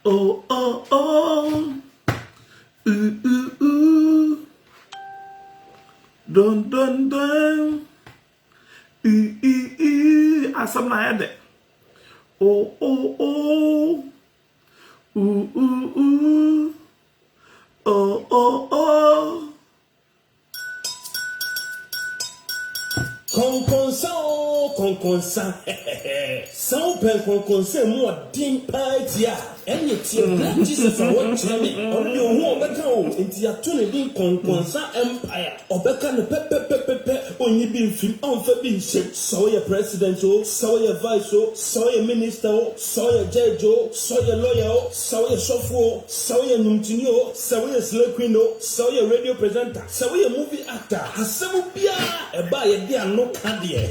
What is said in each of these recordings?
Oh, oh, oh. Ooh, ooh, ooh. Dun, dun, dun. Ooh, ooh, ooh. Asam na yede. Oh, oh, oh. Ooh, ooh, ooh. Oh, oh, oh. Konkonsa. Sao pen konkonsa mo din party enye tie Black Jesus a watch me on the who obeka o enti ato ne din konkonsa empire obeka ne pepepepepe onyi bi mfim onfa bi nhyem so ye president o so ye vice o so ye minister o so ye judge o so ye lawyer o so ye shofo o so ye numtini o so ye slay queen o so ye radio presenter so ye movie actor hasemu bia eba ye dia no ka de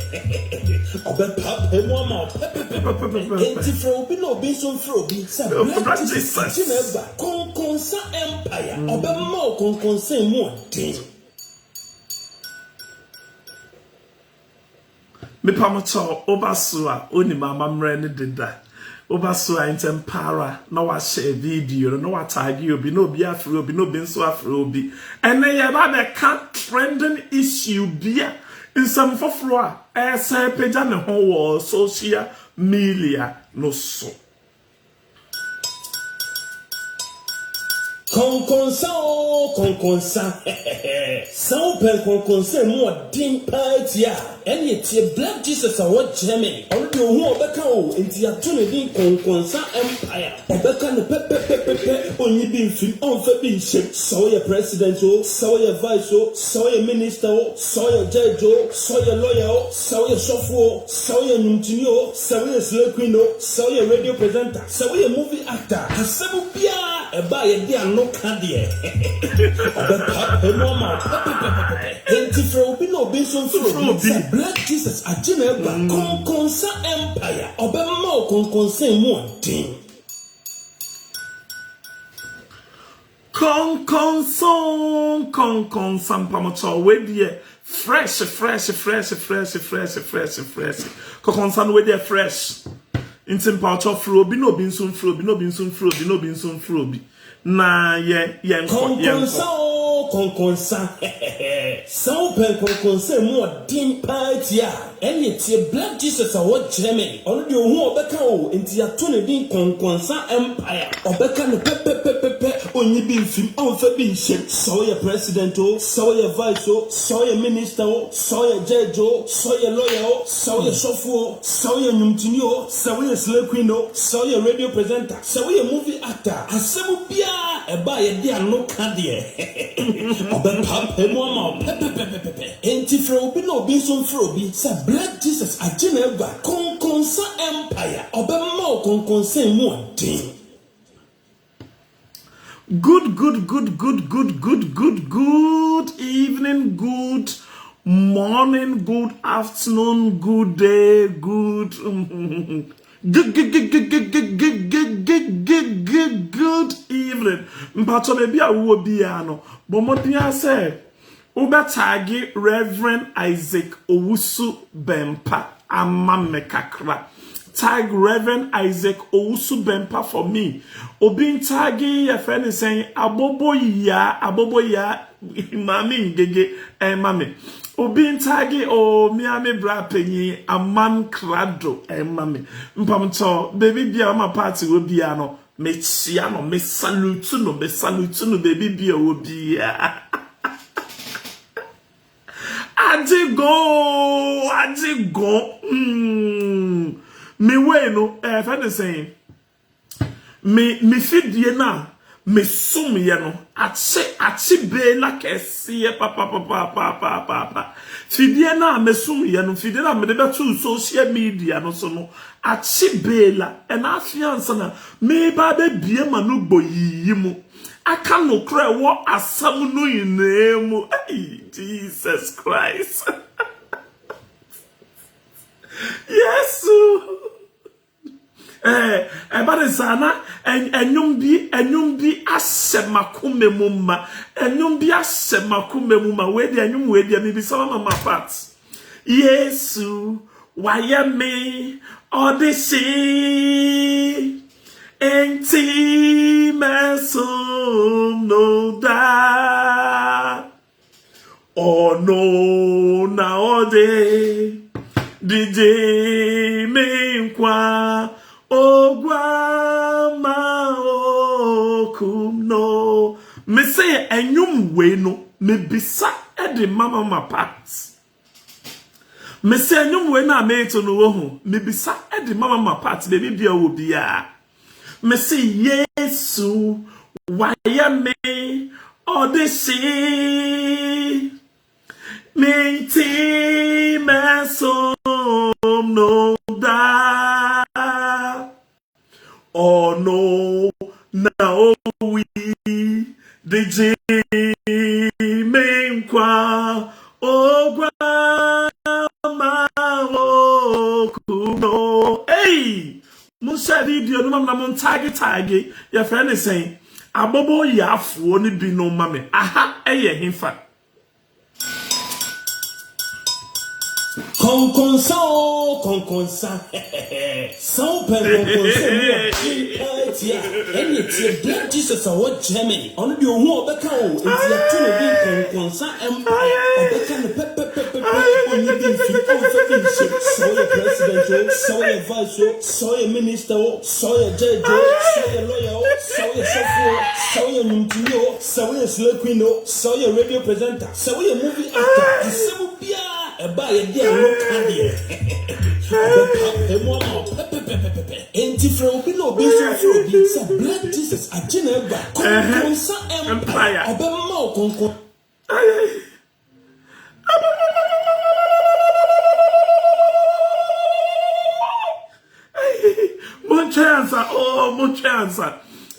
obeka emo ma enti fro bi no bi so fro bi Black Jesus Konkonsa empire obemma konkonsa mu odin Me pamoto obasua oni mama mre ne deda obasua intempara na wa share video no wa tag you obi no obi afro obi no bi nso afro obi ene ye ba be ka trending issue bia in some foforo a say page me ho wo social media no so Konkonsa. Sao pen konkonsa mo din party enye tie Black Jesus a watch me on the who obeka o enti ato ne din konkonsa empire obeka ne pepepepepe onyi bi mfim onfa bi nhyem so ye president o so ye vice o so ye minister o so ye judge o so ye lawyer o so ye shofo o so ye numtini o so ye slay queen o so ye radio presenter so ye movie actor hasemu bia eba ye dia no ka de obeka emo ma enti fro bi no bi so fro bi Black Jesus ajina eba konkonsa empire obemma konkonsa mu odin konkonsa pamoto we die fresh konkonsa no we die fresh intim pamoto fro bi no bi nso fro bi na ye konkonsa sao pen konkonsa mo din party enye tie Black Jesus a watch me on the who obeka o enti ato ne din konkonsa empire obeka ne pepepepepe onyi bi mfim onfa bi nhyem so ye president o so ye vice o so ye minister o so ye judge o so ye lawyer o so ye shofo o so ye numtini o so ye slay queen o so ye radio presenter so ye movie actor hasemu bia eba ye dia no ka de obeka emo ma pepepepepe enti fro bi no bi so fro bi say Black Jesus ajina eba konkonsa empire obemma konkonsa mu odin Good evening, good morning, good afternoon, good day, good evening. Mpacho me bia wo bia no. Bomodia say ubetagi Reverend Isaac Owusu Bempa amame kakra. Tag Reverend Isaac Owusu Bempa for me. Obin tagi your friend is saying abobo ya mami ngege mami. Obin tagi o miami bra penyi amam krado mami. Mpamto baby bia ma party wo bia no me chia no me salute no baby bia wo bia. Ajigo. Me way no friend is saying me fidie na me sum ye no achi be la kesi papa fidie na me sum ye no fidie na me de beto social media no so no achi be la e na afiansa na me ba be bie ma no boyi mu aka no kra wo asam no yinemu Jesus Christ yes ebade sana enyum bi asemakume mumma enyum bi asemakume mumma we de enyum we de mi bi so mama part Yesu why me odisi enti mesum no da ono na ode DJ menkwa ogwa ma okum no me say enyum we no me bisa e de mama ma parts. Me say enyum we na me to no ho me bisa e de mama ma parts baby bia wo bia. Me say Yesu why me odisi Minti mesum no da oh no na we DJ menkwa ogwa ma okuno hey Musa video no mam na mon tag your friend is saying abobo yafuo ni bi no mame aha eye himfa Konkonsa. Sao penkonkonsa and it's a black Jesus or what Germany. On the who of the cow, it's a konkonsa empire. Or the kind of pepper on the so your president, so your vice, so your minister, so your judge, so your lawyer, so your software, so your Muntino, so your Slopino, so your radio presenter, so your movie actor, the civil beer. Buy a dear look at it. From below business, black Jesus, a Geneva, Consa Empire, a Bemo Conco. Mon chance,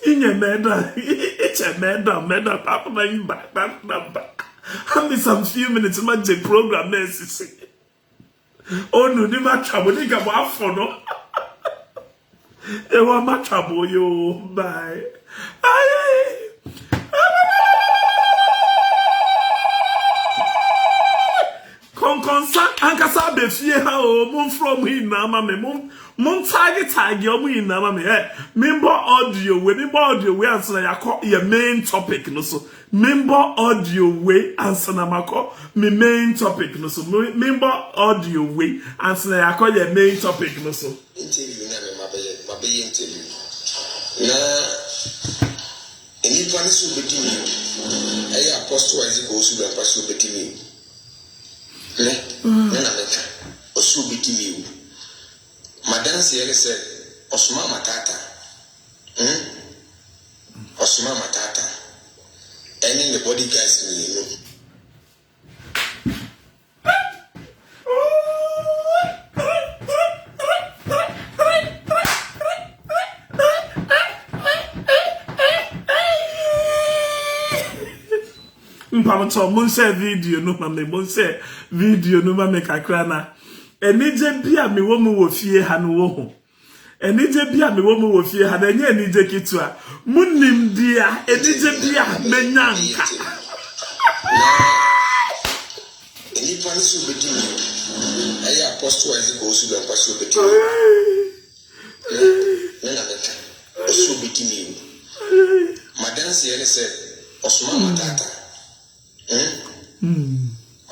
in your medal, it's a medal, papa, my back, Have me some few minutes to make the program necessary. Oh no, ni ma trouble ni ga wa for no. E wa ma trouble yo bye. Aye. Konkonsa ankasa be fie ha o mon from hin na ma me mon tag o mu hin na ma me member audio we answer ya your main topic no so member audio we answer na mako me main topic no so member audio we answer ya your main topic no so interview na me mabe interview na eni plan so beti mi apostle Isaac osu be paso beti mi na meka osu beti mi Madam Sierra said, Osma Matata. Osma Matata. Any the body guys you know. Mpamoto mon share video no mame mon share video no mame kakra na enije bia me wo mu wo fie ha no wo ho enije bia me wo mu wo fie ha na enye enije kitua munim dia enije bia menyanka Any plan so beti mi apostle Isaac osu be paso beti na meka osu beti mi Madam Sierra said Osma Matata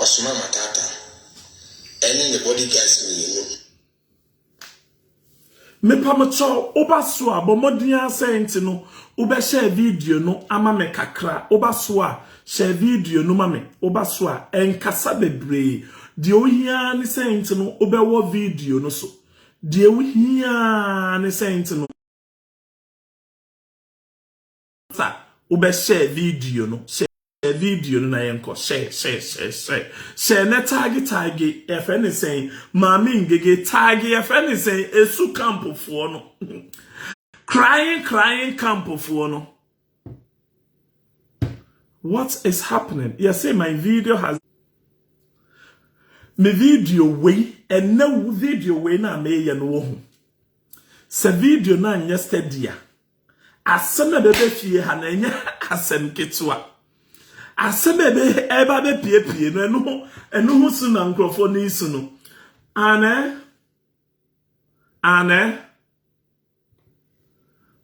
Osma Matata any the body guys me pamoto obaso a bomodin asent no oba share video no ama me kakra obaso a share video no mame obaso a enkasa bebre de ohia ne sent no obewo video no so de ohia ne sent no sa oba share video no video no na yenko share na tag e friend is saying mami ngege tag e friend is saying esu camp fo no crying camp fo no. What is happening? You say my video has me video way and no video way na me ye no ho se video na yesterday asem bebe fie ha na nya asem ketua asebebe eba be piepie no enu hu su na nkrofo ni su no ane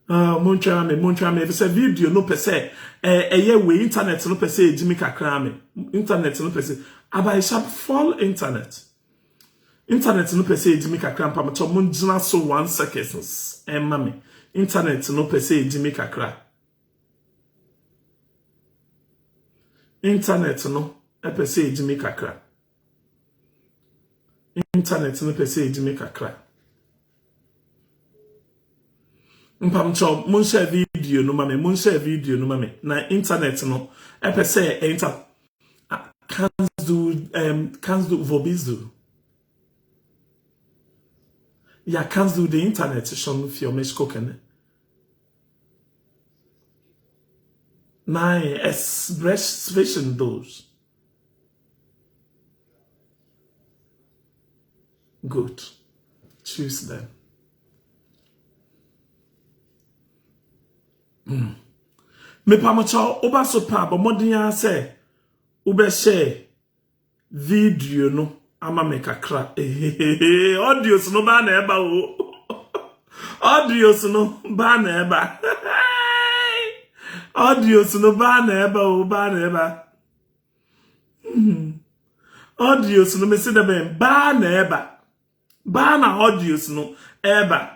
Montrame, if it's a video, no per se, a year way internet, no per se, Jimmy Kakrame, internet, no per se, I shall fall internet. Internet, no per se, Jimmy Kakram, Pamato, Munjana, so 1 seconds, and mammy, internet, no per se, Jimmy Kakra. Internet, no, per se, Jimmy Kakra. Internet, no per se, Jimmy Kakra. Mpamcho mun share video no mame na internet no epe say can't do vobizu. Yeah, can't do the internet shon fi o meshko kene. Nine expression those. Good. Choose them. Me pamacho oba so pa bo modin say ube share video no ama me kakra audios no ba na eba o audios no ba na eba audios no ba na eba o ba na eba audios no me se da ben ba na eba ba na audios no eba.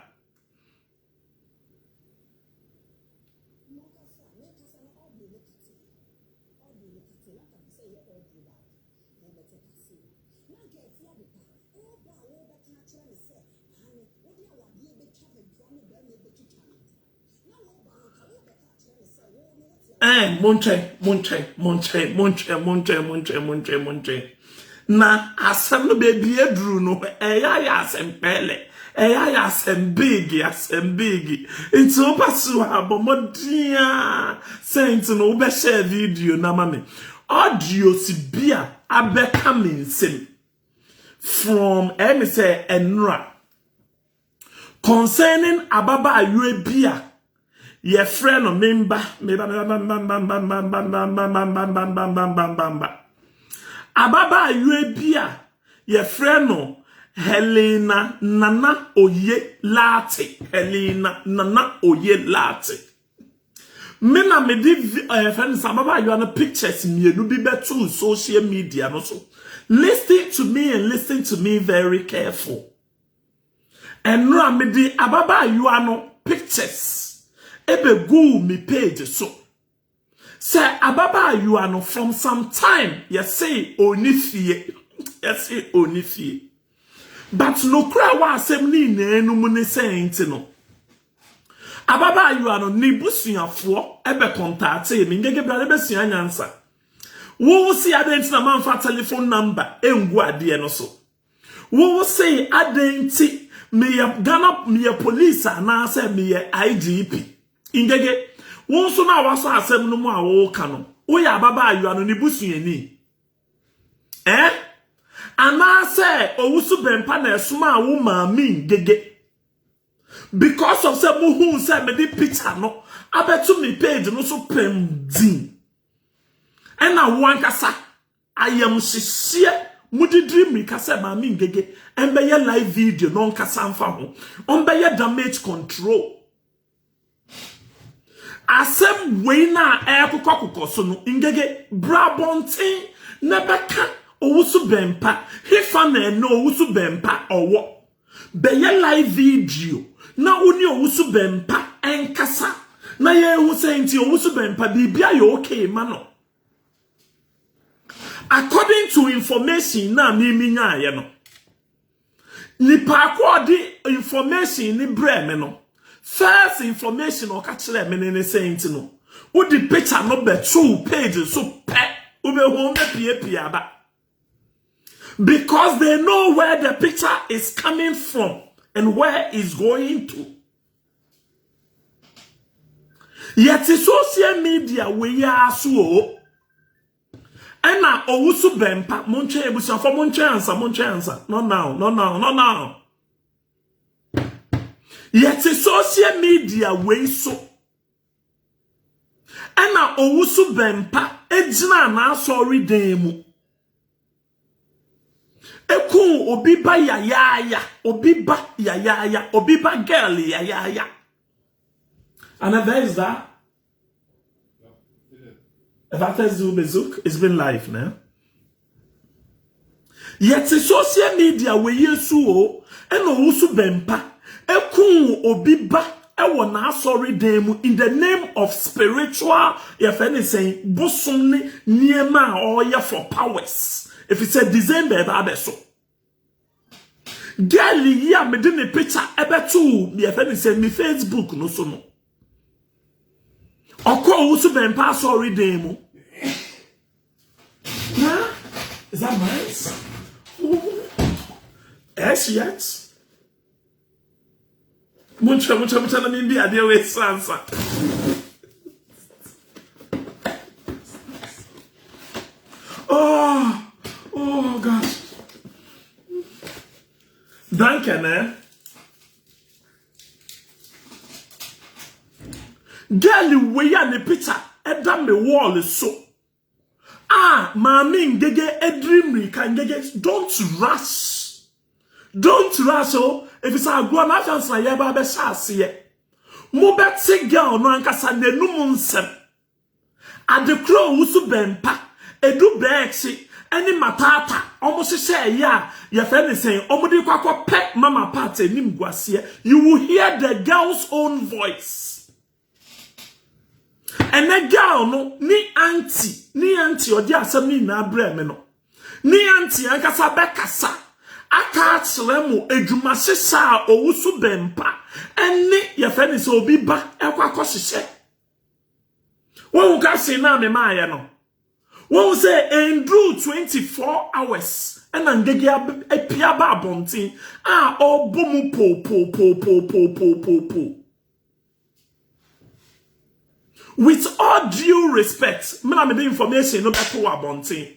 Monche. Na asem no baby edru no ya asem pele. Ya asem big. It's opasu abomodia. Saint no be share video na mame. Audio si bia abeka minsem. From say Enra. Concerning ababa ayue bia. Ye friend or member, Ababa yue bia, ye friend no Helena Nana Oye Lati. Helena Nana Oye Lati. Mena me di friends Ababa you are pictures me no be better social media no so. Listen to me and listen to me very careful. And no me di Ababa you are no pictures. Ebe go me page so. Say ababa you are no from some time. Yes say onifie. Yes say onifie. But no cry wa asem ni na enu mu ne saint no. Ababa you are no ni busuafo ebe contact me ngege bra ebe sua nyansa. Wo si adenti na manfa telephone number engu ade no so. Wo say adenti me Ghana me police na say me IGP. Ingege wonso na waso asem no mu a wo ka no wo ya baba ayu ano ni busuani ana say owusu bempa na esuma a wo maami ngege because of say muhu say me di picture no abetu me page no so pem din ena wo ankasa ayam hihie mudidiri mi ka say maami ngege embeye live video no ankasa mfa ho ombeye damage control. Asem we na ekukokoko so no ngege brabontin nebeka owusu bempa hifa na no owusu bempa owo beye live video na oni owusu bempa enkasa na ye hu senti owusu bempa bibia ye okay mano according to information na mi nya ye no nipa ko di information ni bre me no. First information or catch them in saying to no. Would the picture not be true pages so pet ube home ba. Because they know where the picture is coming from and where it's going to. Yet the social media we are so and now owusu bempa monche ebusan for monche answer. Not now. Yet the social media way so. And now owusu bempa ejina na sorry demu. Eku obiba yayaya, obiba yayaya, obiba girl yayaya. And there is that. It's been live now. Yet social media we yesu o and owusu bempa ekun obiba ewo na asori dem in the name of spiritual if anything bosomni niema or for powers. If it's a December abeso. Girlie ya me de picture ebetu me if anything me Facebook no so no. Oko owusu bempa asori dem. Nah, is that nice? Yes, yes. Mucha na mimbi adia we sansa. Oh gosh. Duncan, Girl, we ya ne picture eda me wall so. Mami ngege edrimri kan ngege don't rush. Don't rush oh if it's a go na chance na ye ba be shase ye. Mo beti girl no ankasa nenum nsem. Adekro wusu bempa edu beexi eni matata omo hye ya ye fe ne sen omo di kwakọ pe mama part enim guase. You will hear the girl's own voice. And the girl no ni auntie odi asem ni na bra me no ni auntie ankasa bekasa aka akyeremu edwuma hyehyɛ owusu bempa ene ye fe ne se obi ba ekwakọ hyehyɛ won ka se na me maaye no won say endru 24 hours ena ngege apia ba abontin obomu po. With all due respect, me the information no better abontin.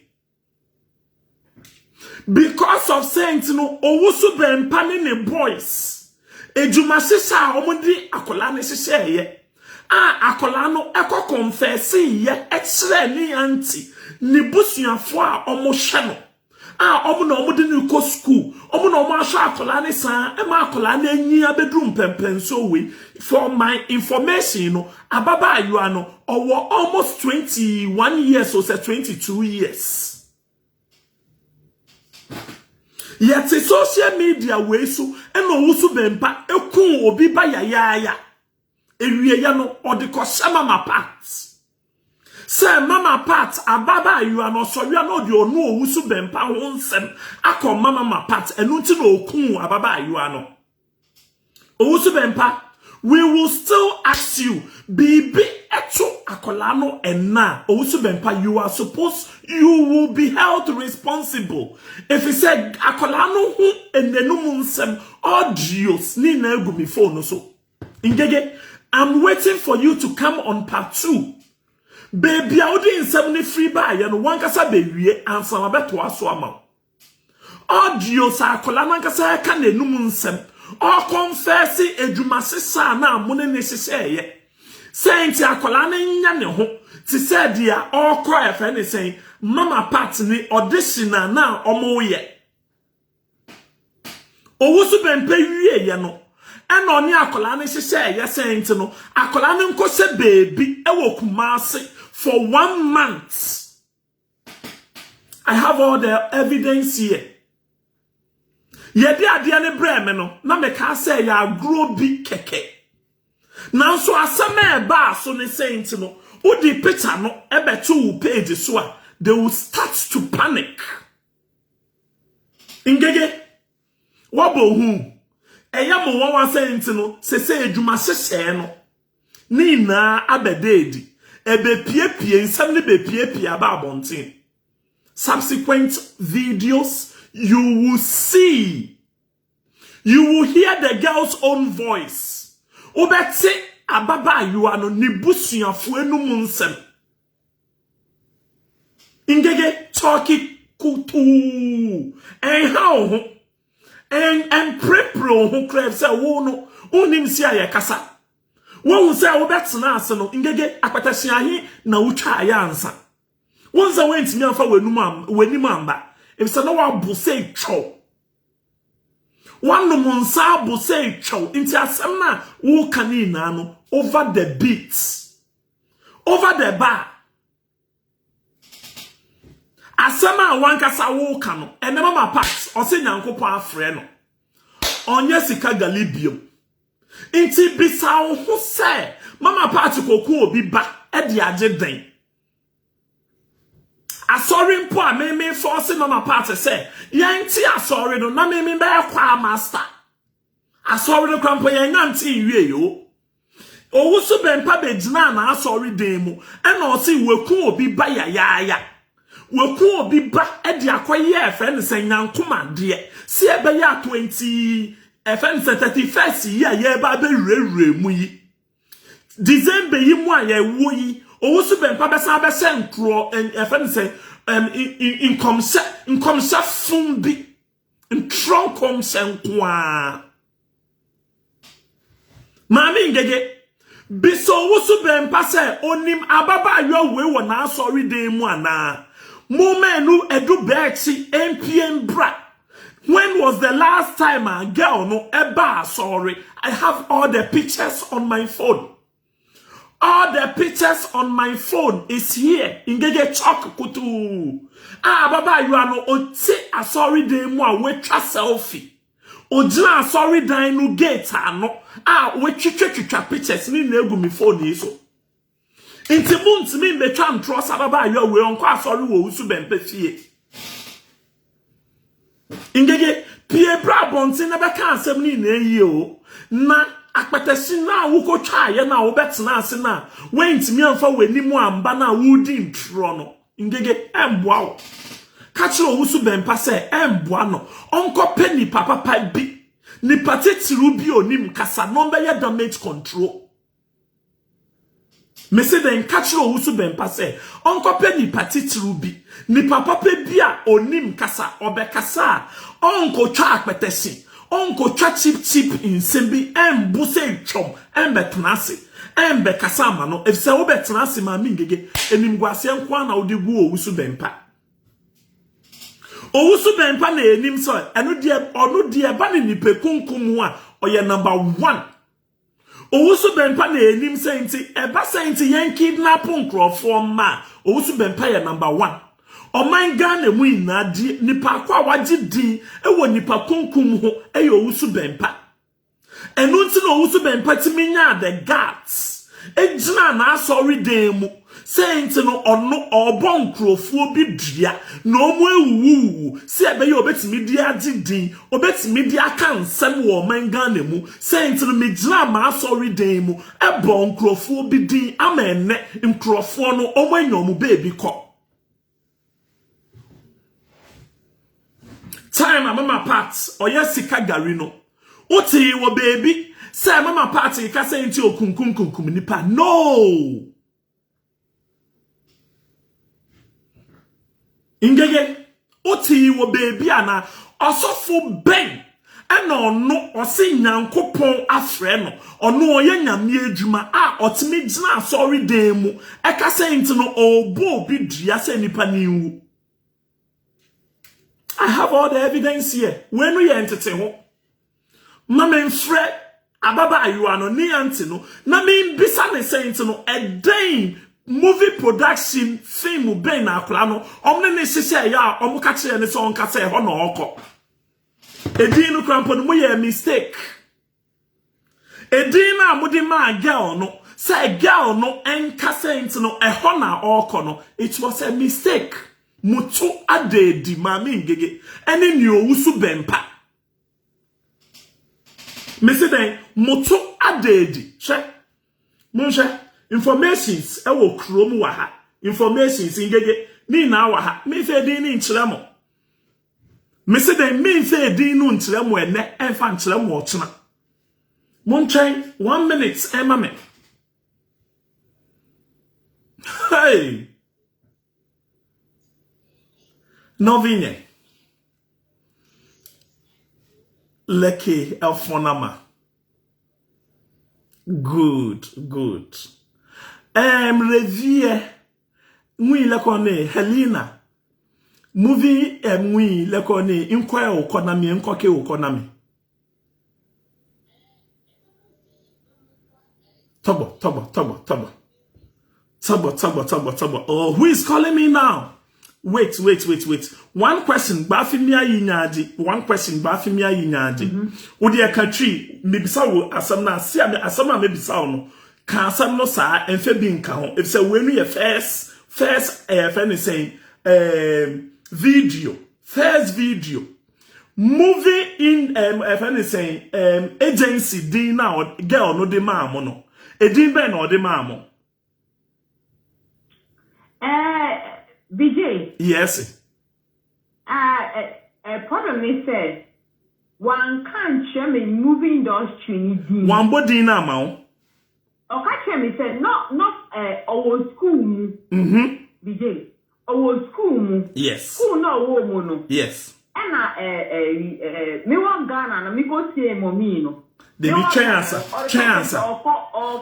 Because of saying no owusu bempa ne boys. Ejuma sisa omudi akola ne sise ye. Akola no eko confess ye exre ni auntie ni busuafo a omo hye no. Omo na omo de ni ko school. Omo na omo ahwa akola ne san e ma akola na anyi abedru mpempenso we. For my information, no, Ababa Ayuano, or almost 21 years or say 22 years. Yet the social media way so and also bempa ekun obi ba ya ewie ya no or the kosha mama parts. Say mama parts Ababa Ayuano so you are not your no wusu bempa wonsem akọ mama parts enu nti no okun Ababa Ayuano. Wusu bempa. We will still ask you, Bibi eto akolano ena owusu bempa you are supposed you will be held responsible. If he said akolano hu enenum nsem audios ni na egu mi phone so. Ngege, I'm waiting for you to come on part 2. Baby audi nsem ni free ba ya no wankasa bewie ansa mabeto aso ama. Audios akolano ankasa ka na enum nsem. Or confess ejuma sisa na mune ne siseye. Saint akola ne nya ne ho. Ti say dia or cry fe ne say mama part ni audition na omo ye. Owusu bempe wie ye no. Ena oni akola ne siseye saint no. Akola ne nko se baby e wo Kumasi for 1 month. I have all the evidence here. Yedi adia ne breme no na me ka say ya grow bi keke nanso asema e ba so ne saint no odi picture no e beto page so a they will start to panic ngege wabo hu eya mo won saint no se edwuma hyehyɛ no ni na abededi e be piepie nsam ne be piepie aba abonten. Subsequent videos you will see. You will hear the girl's own voice. Obeti Ababa Ayuano nibusuafo enum nsem. Ingege talki kutu. How ho. And prepro ho crave say wo no onim si ayekasa. Wo say obetena ase no ingege akpatahia na wutwa ayansa. Wo say wentimi amfa wenum amba. If say no wa bo say cho. one monsabu say chow into asema wo kanina no over the beats, over the bar. Asema wankasa wo kano ene mama pass o se nyankopon afre no onye sika galibio inti bisa wo ho se mama party koku obi ba e de age den asori mpo a me force mama party se yanti asori no na me be kwa master asori no kwampo yanti wie yo owusu bempa be gina na asori den mu e na o se weku obi ba ya weku obi ba e de akoye friend se nyankoma de se e be ya 20 FN 31st year ye ba be rere mu yi December yi mu aye wo yi owusu bempa be sa be se nkro FN say income fumbi ntronkom se nkwa mami ngege biso owusu bempa se onim ababa yo we wo na asori den mu ana momenu edu bechi MPN bra. When was the last time a girl no eba sorry? I have all the pictures on my phone. All the pictures on my phone is here. Ingege chok kutu. Baba you are no oti asori de mu a wetwa selfie. Ojina asori dan no gate ano. Wetwetwa pictures ni na egu mi phone yi so. Inti muntimi mbetwa ntro baba you we onko asori wo usu bempe fie. Ingege pie bra bonti na beka asem ni na eyi o na akpatasi na wo ko twa ye na wo betena ase na wentimi amfa wanimu amba na wudi ntro no ingege emboa wo ka kire owusu bempa se emboa no onko peni papa bi ni patetiru bi onim kasa no be ye damage control Mese den kachiro owusu bempa se onko peni patetiru bi ni papa bi a onim kasa obekasa onko twa akpetesi onko twa chip insembi embu se twom embetnase embekasa ma no efse wo betnase ma mingege enimguase nko na odi gu owusu bempa na enim so eno die ba ni nipekunkum a oye number 1 Owusu bempa na enim senti eba senti yen kidnap nkrofo ma owusu bempa ya number 1 oman Ghana mu ina di nipa kwa waji din ewo nipa kunkum ho eyo owusu bempa enu nti na owusu bempa timinya the guts ejina na asori den mu senti no ono obo nkrofo bi dua na omu ewuwu si ebe ye obetimi di agi din obetimi di aka nsem wo oman Ghana mu senti no mejina ma asori den mu ebo nkrofo bi din amenne nkrofo no omo enyomu baby ko time mama part oya sika gari no oti wo baby say mama part ka say nti okunkum nipa no ingege oti wo baby ana osofo ben ena ono osi nyankopon afre no ono oye nyame adwuma a otimi gina sorry den mu e ka say nti no obo bi dua say nipa ni wu I have all the evidence here. When we enter ho, mama fre ababa you are no ni anti no. Na me bisa ne saying no a day movie production film ben na akla no. Omne ne hye ya omo ka kire ne so onka say ho na okọ. Edin no krampo no moye mistake. Edin na mudi ma girl no. Say girl no enka saying no e ho na okọ no. It was a mistake. Mutu adedi mami ngege eni ni owusu bempa mese den mutu adedi she munche informations ewo krom wa ha informations ngege ni na wa ha me fe din ni nkyeremo mese den me fe din nu nkyeremo ene enfa nkyeremo otuna munche 1 minute emame hey Novinye Leke Elfonama. Good. Revie Mwi lekone Helena. Movie mwi lekone inquire okonami nkoke okonami. Tobo. Oh, who is calling me now? Wait. One question, Bafimia Yinadi. Udi a country, maybe so, Asamna, Asama, maybe so. Can some no sa and Febin count. If so, when we first anything, first video. Moving in, if anything, agency, din now, girl, no de mamo, no. A din ben or de mamo. BJ. Yes. Problem is said one can't share me moving industry. One body now. Okay, me said not our school. BJ. Our school. Yes. School no woman. Yes. And me want Ghana and me go see mommy no. They be chance.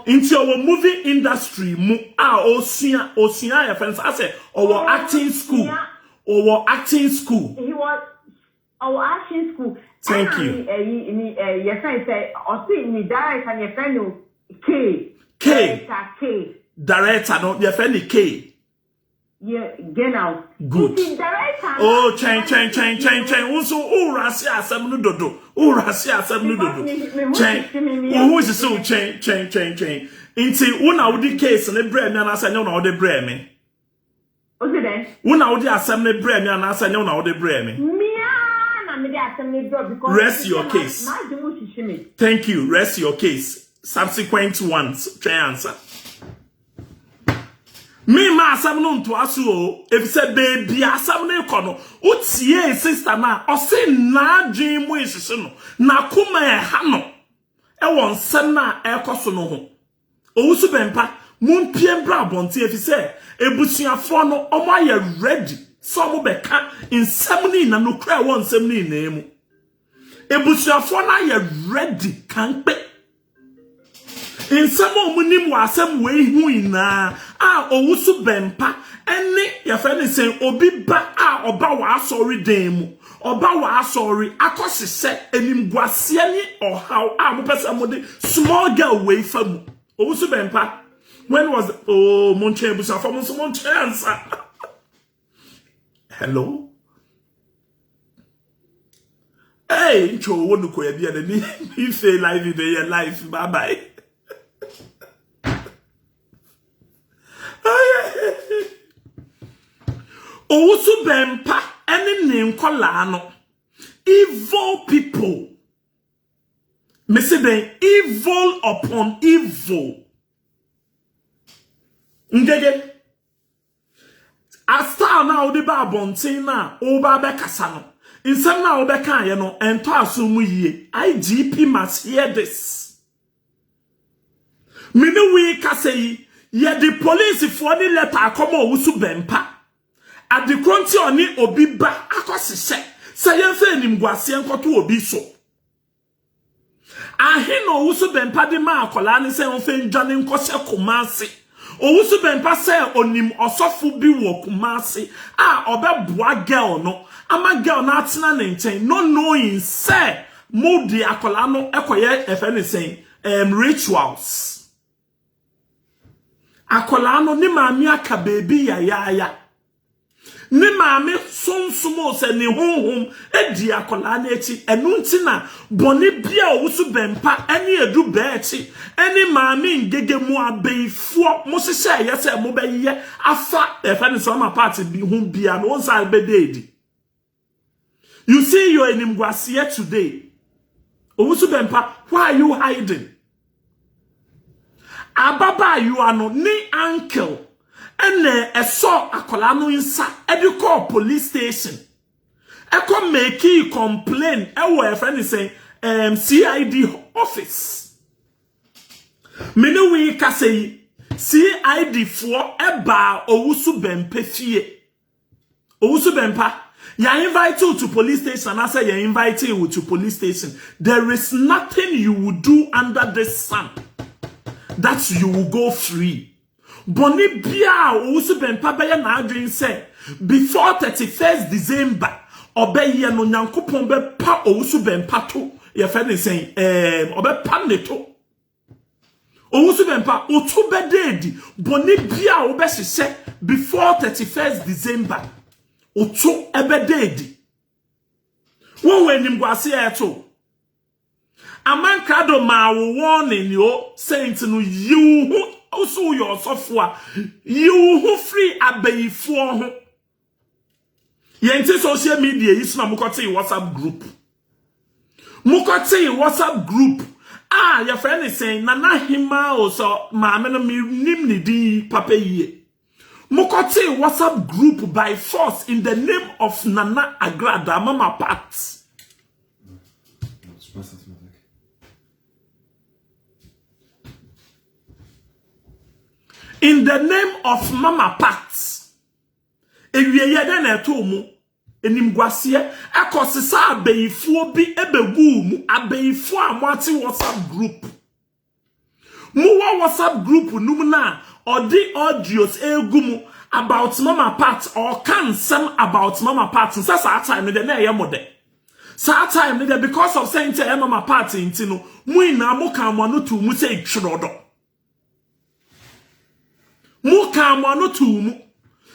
Into our movie industry, Osia, your friends. I said, our acting school. Our acting school. He was our acting school. Thank you. Your friend said, or see me direct and your friend K. Director, no, your friend K. Yeah, get out. Good. Oh, change. Also, Rasia Asam Dodo. Rasia Asam Dodo. Change. Who is so change. Into una udi case and the bread and I say no, the bread me. What's it then? Una udi assembly bread and I say no, the bread me. Rest your case. Thank you. Rest your case. Subsequent ones. Try answer. Me ma asam no nto aso o if say baby asam no ekono utie sister na o say na adwen mu isisi no na kuma e ha no e won nsem na ekoso no ho owusu bempa mumpie bra bonte if say ebusuafo no omo aye ready so mo beka nsem ni na no kra won nsem ni na emu ebusuafo na aye ready kanpe nsem omunim wa asem we hu ina owusu bempa ene ya fa ne sen obi ba oba wa asori dan mu oba wa asori akosese enim guase ni ohaw mo pesa mo de small girl we fa mu owusu bempa when was monche busa for monche answer hello hey ncho wonu ko ya bia na mi say live dey live bye bye. Owusu bempa ene ne nkola no evil people me say ben evil upon evil ngege asta na odi ba bontin na o ba be kasa no insem na o be kan ye no ento aso mu yie IGP must hear this me no we kasa yi ye the police for the letter come owusu bempa adi kronti oni obi ba akosese say yenfe nimguase enkoto obi so ahe no owusu bempa de ma akola ne say onfe ndwane nkose Kumasi owusu bempa say onim osofu bi wo Kumasi obeboa girl no ama girl na atena ne nchen no knowing say modi akola no ekoye efe ne say rituals akola no ni maami aka baby ya ni maami sonsumo se ni honhom edi akola na echi enu ntina boni bia owusu bempa eni edu be echi eni maami ngege mu abeifo mo sese ye se mo be ye afa efa ni so ma party bi hu bia no onsa be dedi. You see you in Nimguasie today owusu bempa, why are you hiding? Ababa you are no ni uncle ene eso akola no insa e call police station e come make complain e wo e friend say CID office me no we ka say CID for e ba owusu bempa fie owusu bempa ya invite you to police station and say you invite you to police station. There is nothing you will do under the sun that you will go free. Boni bia owusu bempa be na adwin say before 31st December obeye no nyankopon be pa owusu bempa to ye fe ne say obe pa ne to Owusu bempa otu bededi boni bia obesise before 31st December. Otu ebededi. Won wenim gwase eto. Amankado ma wo warning yo saint no you also your software you free abayifo ho. Yenti social media is na mukote WhatsApp group. Mukote WhatsApp group. Your friend is saying Nana Hima also maame no nim ni di papa ye. Mukote WhatsApp group by force in the name of Nana Agrada Mama Pat. In the name of Mama Pat. Ewiye den etomu enimguasie ekosisa abeyifuo bi ebegu mu abeyifuo amwati WhatsApp group. Mu WhatsApp group num na odi audios egumu about Mama Pat or can some about Mama Pat since that time de na yemode. Sa time de because of saying to Mama Pat intino mu ina mu kan mo no tu mu say twodo. Mu kan mo no tu mu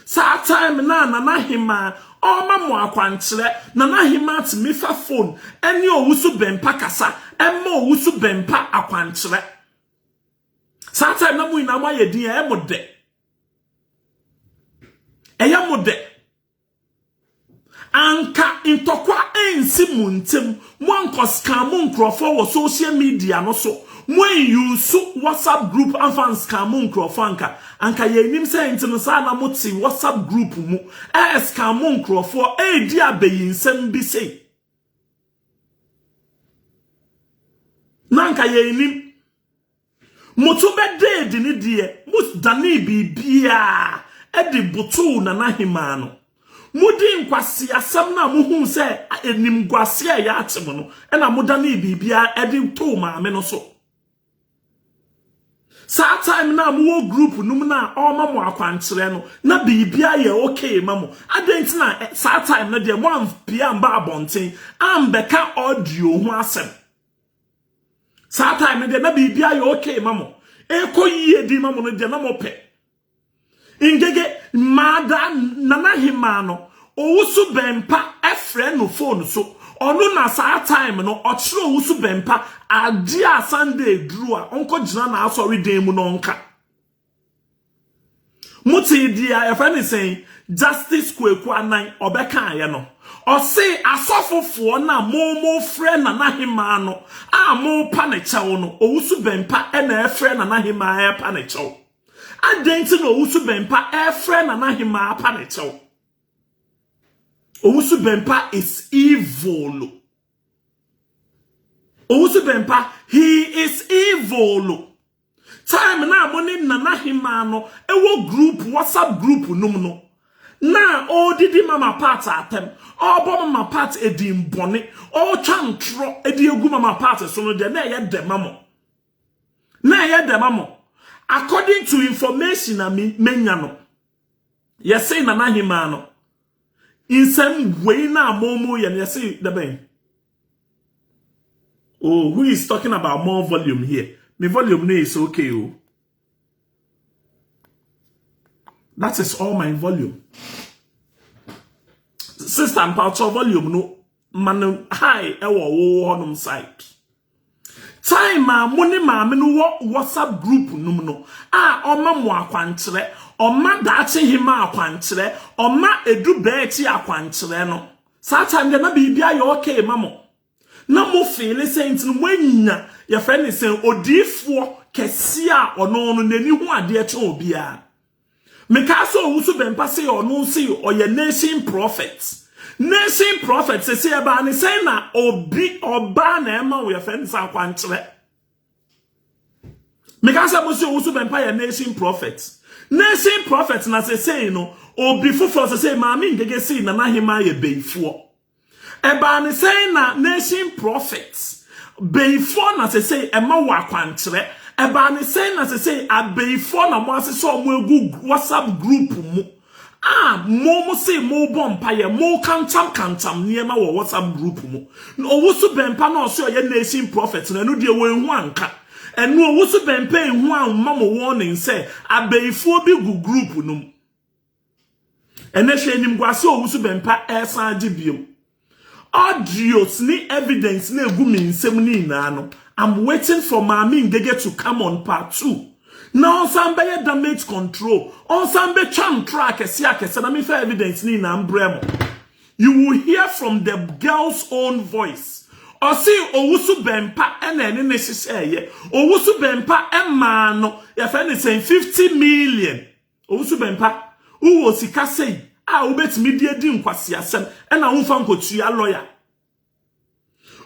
sa time na Nana Hima oma mo akwankyere Nana Hima ti mefa phone eni owusu bempa kasa emma owusu bempa akwankyere sa time na mu ina ma yedin emode eyamode anka intokwa ensi muntem mo ankoskan mo nkrofo wo social media no so when you WhatsApp group and fans scam nkrofo anka yenim say ntino sa na moti WhatsApp group mu scam nkrofo di abeyinsem bi say nanka yenim moto bede di ni die mus dani bibia di butu Nana Hima no mudi nkwasi asam na muhu say enim gwase ya atem no na modani bibia di to maame no so. Sa time na mo group num na oma mo akwankyere no na bibia ye okay mamo adenti na sa time na de mo ampia mba abonten ambeka audio ho asem sa time na de na bibia ye okay mamo ekoyie di mamo no de na mo pe ingege mada Nana Hima no owusu bempa efre no phone so onu na sa time no ochiro owusu bempa adia Sunday dru a onko gina na asori den mu no nka muti dia e friend saying justice kweku anan obeka ye no o say asofofo na mo frɛ Nana Hima no a mo pa ne chew no owusu bempa e na frɛ Nana Hima e pa ne chew adenti no owusu bempa e frɛ Nana Hima pa ne chew. Owusu bempa is evil. Owusu bempa, he is evil. Time na money Nana Hima no ewo group WhatsApp group num no. Na o didi Mama Pat atem. O bo Mama Pat edim bone. O twantro edi egu Mama Pat so no de na ye demamo. Na ye demamo. According to information na menya no. Yes say Nana Hima no. In some way na momo you say the ben. Oh, who is talking about more volume here? My volume is okay. Oh. That is all my volume. Sister and Pacho volume no man high ewo honum side. Time money ma me no WhatsApp group no oma mo akwankyere oma dache Hima akwankyere oma edu bechi akwankyere no sa time na bibia ye okay mamo na mo feel saint no wanya your friend is saying odifo kese a ono no nani hu ade che obia me ka so owusu bempa say ono say oye nation prophet. Nation prophet say eba ni say na obi oba na ema we friend sa kwankyere. Me ka say mo say owusu bempa ye nation prophet. Nation prophet na say no obi fufo say maami ngege say Nana Hima ye beifo. Eba ni say na nation prophet beifo na say ema wa kwankyere. Eba ni say na say abeifo na mo ase so mo egu WhatsApp group mu. Mo say mo bompa ye mo kantam niema wo WhatsApp group mu. Owusu bempa na so ye nation prophet na no de we hu anka. enu owusu bempa ehu a mama warning say abeifo bi gu group num ene hwe enim gwase owusu bempa esan age biom audios ni evidence na egu mi nsem ni na no. I'm waiting for Mami Ngege to come on part 2. Now somebody damage control. On somebody cham track na me for evidence ni na mbremo. You will hear from the girl's own voice. Or see owusu bempa ene ne shiseye. Owusu bempa emma no. Your friend is saying 50 million. Owusu bempa. Uwo sika say. Ubet media di nkwasi asem. Ena unfa nkotua lawyer.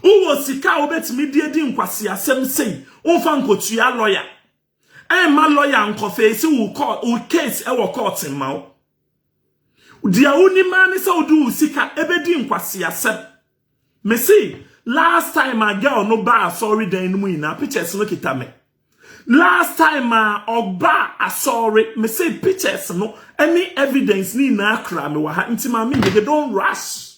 Uwo sika obetimi die di nkwasi asem sei unfa nkotua lawyer ma lawyer nkofe si wo case e wo court mawo dia uni mani sa odu sika ebedi nkwasi asem me see last time a girl no ba sorry dan mu ina pictures no kita me last time ogba sorry me say pictures no any evidence ni na akra me wa ha ntima me they don't rush.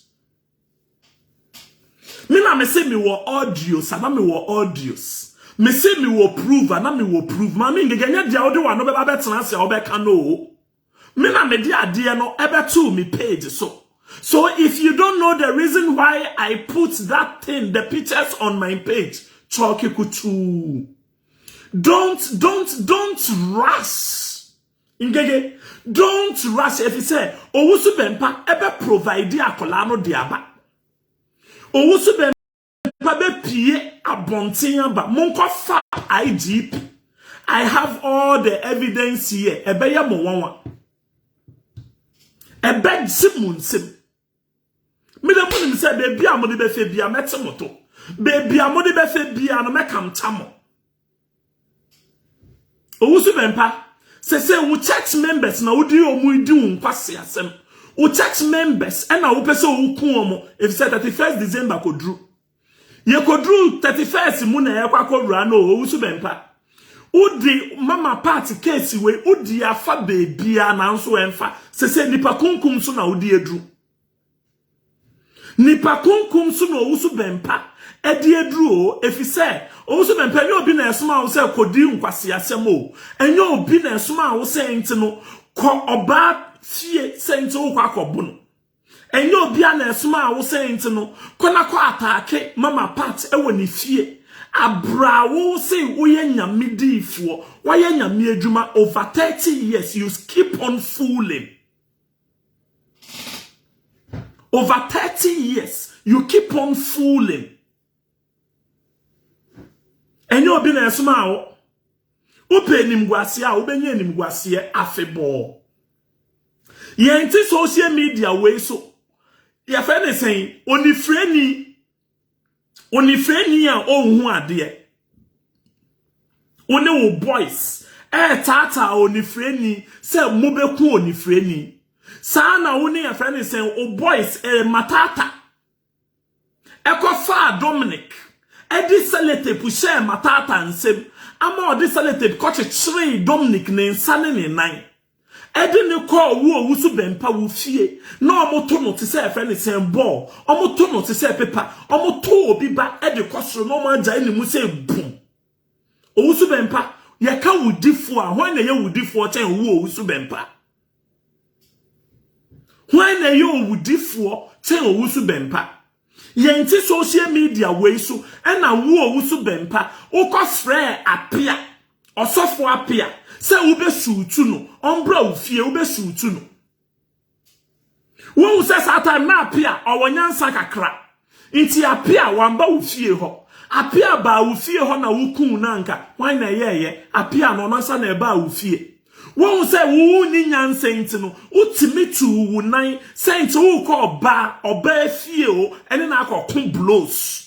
Me na me say me wo audios, and me wo audios. Me say me wo prove, and me wo prove. Mami ngegenya dia odi wa no be ba betena se obeka no. Me na me dia ade no ebe to me page so. So if you don't know the reason why I put that thing, the pictures on my page, choke kutu. Don't rush. Ngege, don't rush. If you say owusu bempa ebe provide akola no diaba. Owusu bempa be pie abonten aba monko fa IGP. I have all the evidence here. Ebe ya mo wanwa. Ebe simunsem. Me de munim say baby amode be fe bia mete moto. Baby amode be fe bia no mekam tamo. Owusu bempa say wo church members na wodi omu di nkwase asem. O church members and our person who come if said 31st December kodru. Ye kodru 31st muna ya kwa kodru no owusu bempa. Udi mama party case we udi afa baby na nso emfa. Se nipa kunkum so na udi edru. Nipa kunkum so na owusu bempa. Edi edru o if say owusu bempa enye obi na esoma wo say kodi nkwase asem o. Enye obi na esoma wo say ntino ko oba fie sente wo kwa kobuno enye obi na esoma wo sente no kona kwa atake mama part ewo ni fie abra wo say wo ye nyame difo wo ye nyame adwuma over 30 years you keep on fooling over 30 years you keep on fooling enye obi na esoma wo pe nimguase a wo benye nimguase afebo. Yenti social media way so. Ya friend is saying onifreni a ohun ade. One wo boys. Tata onifreni say mobeku onifreni. Sa na one ya friend is saying o boys matata. Ekofa Dominic. Edi selete pushe matata nsem. Ama odi selete koche chiri Dominic ne nsane ne nine. Edini ko wo owusu bempa wo fie na omoto no te say friend say ball omoto no te say paper omoto obi ba edi kwosoro no ma agya ni mu say boom owusu bempa ye ka wudifo a hwan na ye wudifo chen wo owusu bempa hwan na ye wudifo chen owusu bempa ye nti social media we so e na wo owusu bempa ukofre apia osofo apia se ube suutu no ombra ufie ube suutu no wo se sata na apia owanyansa kakra nti apia wamba ufie ho apia ba ufie ho na wukun na nka wan na yeye apia no no sa na ba ufie wo se wo ni nyansa nti no utimitu wu nan senti wo ko oba fie o ene na akokun blows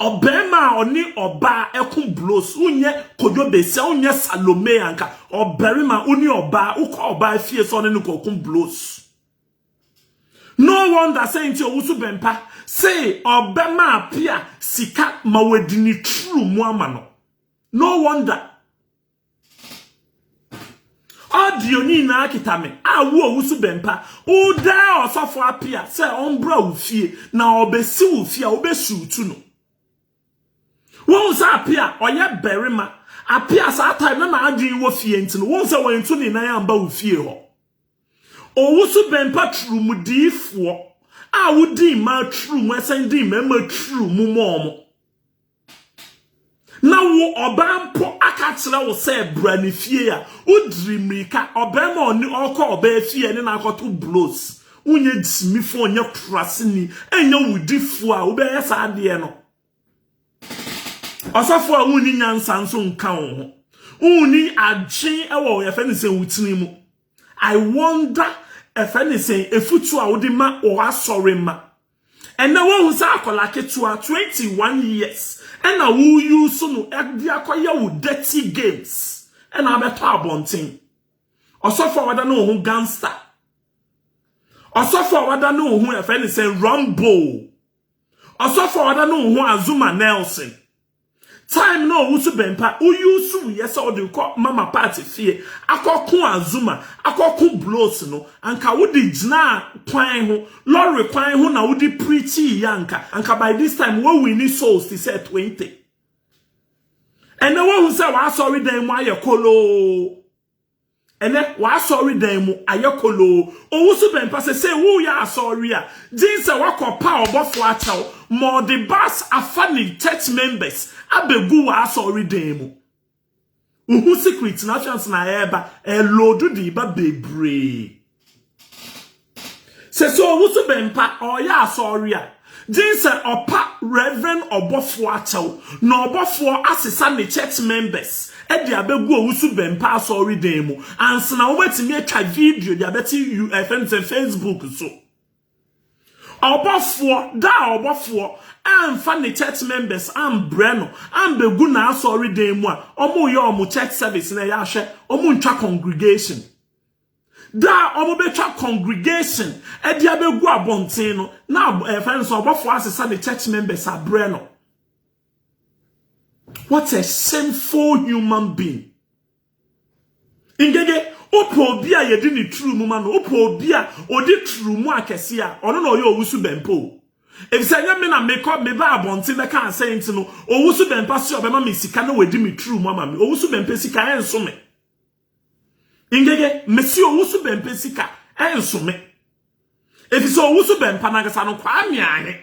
Obema oni oba ekun blows unye kojo bese unye Salome anka oberima uni oba uko oba fie so ne ko kun blows. No wonder saying to owusu bempa say obema apia sika mawedini true muamano. No wonder. Audio ni na akitame awu owusu bempa uda osofo apia say ombra ufie na obesi ufie obesu utu no. Wo say apia oye berima apia sa time na adwen wo fie ntino won say won ntu ni nan amba wo fie ho owusu bempa trumudifo a wodi ma trum asendi ma trum mom na wo obampo akachira wo say bra ne fie a udri mrika obema oni okọ oba fie ne na akoto blows unye dismifo onye krasini enya wudifo a wo be yesa ade no osafo a wuni nyansa nso nka wo uni agyen ewo ye fe ne se wutini mu I wonder if anything efutu a wodi ma o asori ma ena wo hu sa akola ketua 21 years ena wo use no edi akoye wo dirty games ena abeto abonten osofo wada no hu gangster osofo wada no hu if anything Rumble osofo wada no hu Azuma Nelson time no wusu bempa uyusu yes or the mama party fie akokun Azuma akokun blows no anka wudi jina kwan ho lorry kwan ho na wudi preachy yanka anka by this time we need souls to say 20 and the one who say wa sorry dem wa yekolo ene wa sorry dem mu ayekolo owusu bempa say wo ya sorry a jinse wakopa obofo achaw more the bus afani church members abegu wa sorry dem mu uhu secret na chance na eba loadu di ba bebre se so owusu bempa oya sorry a jinse opa reverend obofo achaw na obofo asesa ne church members edi abegu owusu bempa sorry dem mu ansna wo betimi atwa video di abeti Facebook so obofo amfa ne church members ambreno ambegu na sorry dem mu a omo ye omo church service na ya hwe omo ntwa congregation da omo betwa congregation edi abegu abonten no na friends obofo asesa ne church members abreno. What a shameful human being. Ingege opo obi a yedi ni true mu ma no opo obi a odi true mu akese a ono na oye owusu bempo efisa nya me na meko me ba abonte me kan say ntino owusu bempa se obema me sika na wedi me true mu ama me owusu bempa sika enso me ingege mesi owusu bempa sika enso me efisa owusu bempa na gasa no kwa me ahe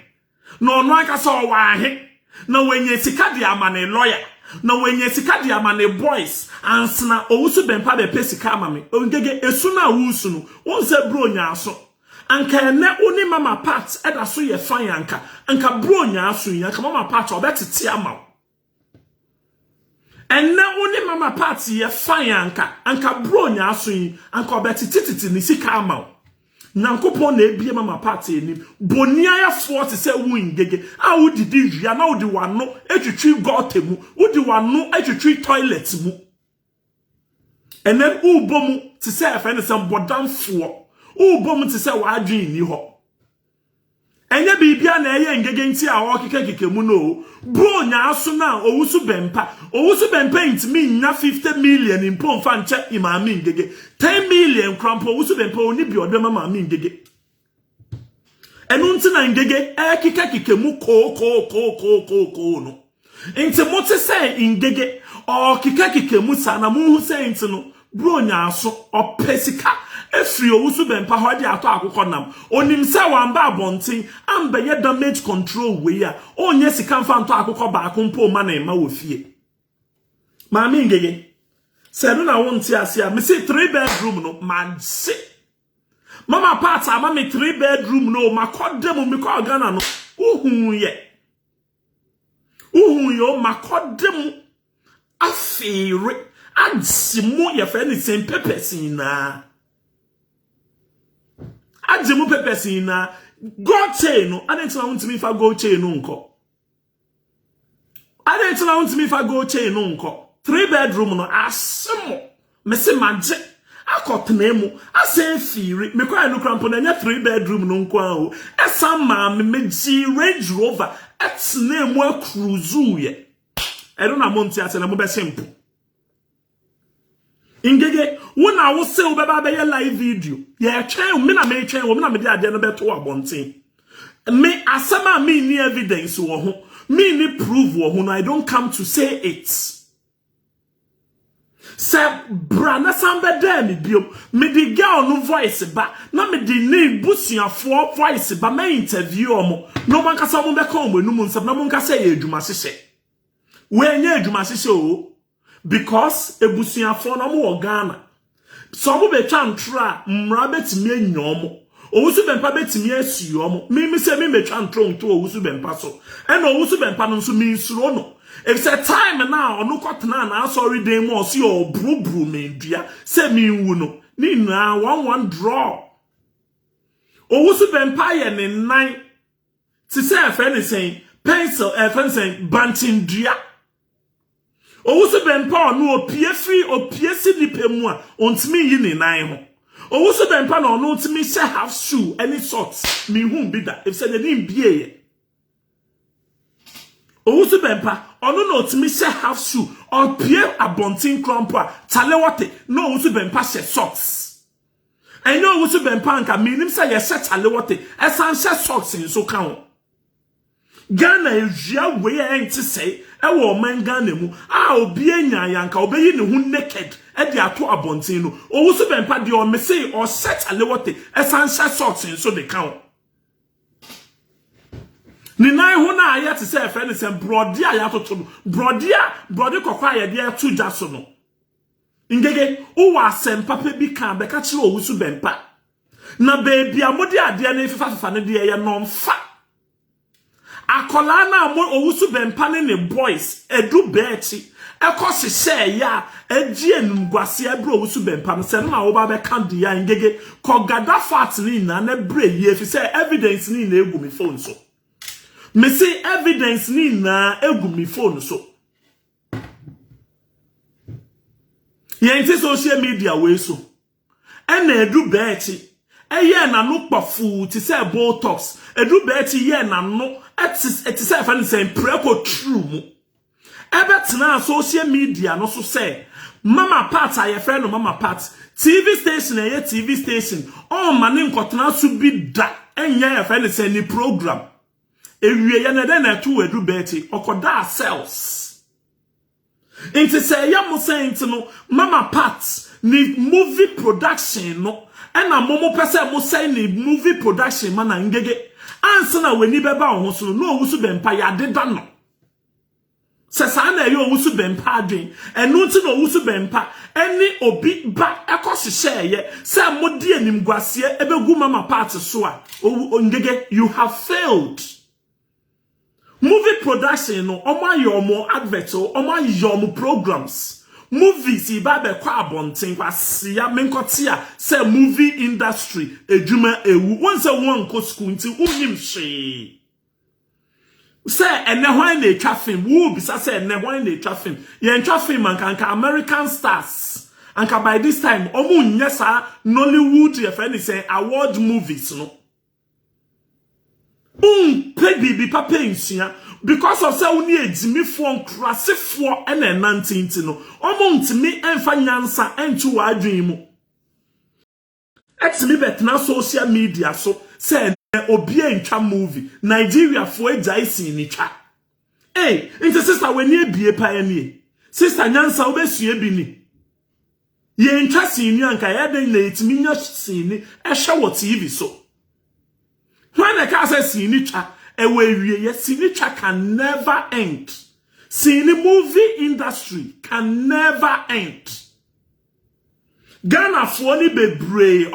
no ono akasa o wa ahe na wenye sika di amane lawyer na wenye sika di amane boys ansna owusu bempa be pesika amame ongege esu na wusu no wonse bro nya aso anka ene oni mama part eda so ye fan anka bro nya aso yin anka mama part obetete ama ene oni mama part ye fan anka bro nya aso yin anka obetete ni sika ama Nankopon na ebie mama party enim bonia ya 40 se wu ngege a wo didi wia na wo di wano etwitwi gotemu wo di wano etwitwi toilet mu enen ubomu ti se afa ne se bodanfo ubomu ti se wa adwen ni ho enye bibia na eye ngege nti a wo keke mu no bro nya aso na owusu bempa ntimi nya 50 million in pon fa nche imami ngege 10 million krampo owusu bempa oni bi odema mami ngege enu nti na ngege keke mu ko no nti mo te se ngege o keke mu sa na mu hu se nti no bro nya aso opesika efri owusu bempa ho de ato akokọ nam onim se wamba abonten ambeye damage control we a onye sika mfa nto akokọ ba akompo ma na ema wo fie mami ngege se no na wonti ase a me say 3 bedroom no man se mama part ama me 3 bedroom no makodem me ko Ghana no uhun yo makodem afire adzimu ye fe ni sem pepesi na ajimu pepesi na go chain no adentina wontimi fa go chain no nko adentina wontimi fa go chain no nko 3 bedroom no asemo mese manje akotena mu ase firi me kwa no krampo na nya 3 bedroom no nko aho esa ma me ji Range Rover etena mu akruzu ye edo na monti atena mu be simple ingege wona wo se wo beba be live video ye twen me na me twen wo me na me de ade no beto abonten me asama me ni evidence wo ho Me ni prove wo I don't come to say it. Se brana sambe de mi biom me di girl no voice ba na me di ne busuafo voice ba me interview omo no man kasa mo be ka omo enum nsam na mo kasa ye adwuma hyehyɛ we nya adwuma hyehyɛ o because ebusuafo na mo Ghana so mo be twa ntra mra betimi anya omo owusu bempa betimi asi omo me se me twa ntro nto owusu bempa so and owusu bempa no so me nsuro no. If it's a time now, no cotton, I sorry, they must see your bru me, dear. Say me, no. Nina, 1-1 draw. Oh, what's the vampire in 9? To say a friend is saying, pencil, a friend saying, banting, dear. Oh, what's the vampire no appear free or pierce in moi, on to me in 9. Oh, what's the vampire no to me, say half shoe, any sorts, me won't be that. If said the name be Owusu bempa ono no timi se half shoe or pierre abontin krompa talewate no owusu bempa she socks. I know owusu bempa anka minim say ye she talewate esan she socks in so kan. Ghana ejia we enti say e wo man Ghana mu a obi anya yanka obeyi ne hu naked e de ato abontin no owusu bempa de o me say or she talewate esan she socks in so de kan. Nina hu na aye te say friend say brody aya toto brody kokwa aye de to jaso no ngege o wa sempa pe bi kan be ka kire owusu bempa na baby amodi ade na fifa ne de ye no mfa akola na mo owusu bempa ne boys edu bechi ekosi se ya eji enumguase ebro owusu bempa no se na wo ba be kan de ya ngege kogada fat ni na bre ye fi say evidence ni na egu mi phone so. Me say evidence ni na egu mi phone so. Yenti social media we so. Ena edu bechi. Eye na no kpafu ti say botox. Edu bechi ye na no eti say fa ni say preko true mu. Ebe na social media no so say Mama Pat aye friend no Mama Pat TV station eye TV station. Oh mane nkotena so bi da. Enya ye friend say ni program. Ewie ya na den na tu edu beti okoda cells inti say ya mo saying no Mama Pat ni movie production no na momo pese mo say ni movie production mana ngege ansa na weni beba ho so no owusu bempa ya deda no se sa na ye owusu bempa adwen enu nti no owusu bempa eni obi ba ekohye ye se mo die nimguase ebegu Mama Pat so a ngege you have failed. Movie production no omo yomo advert omo yomo programs movies iba be kwa abonten kwase ya menkotia say movie industry edwuma ewu won say won ko school nti unyim hwe say ene hwan na etwa film wo bisa say ene hwan na etwa film ye ntwa film anka American stars anka by this time omo nyesa Nollywood ye friend say award movies no baby papa insia because of say uni ejimi fo krasefo ena 19 no omo ntimi enfa nyansa entu wadwen mu etimi betna social media so say obi entwa movie Nigeria fo ejai sin ni twa into sister weni ebie pa enie sister nyansa obesue bi ni ye ntwa sin ni anka ya den na etimi nya sin ni ehwe wo TV so. When the car says Sinitra, Sinitra can never end. Cine movie industry can never end. Ghana Foni Bebre,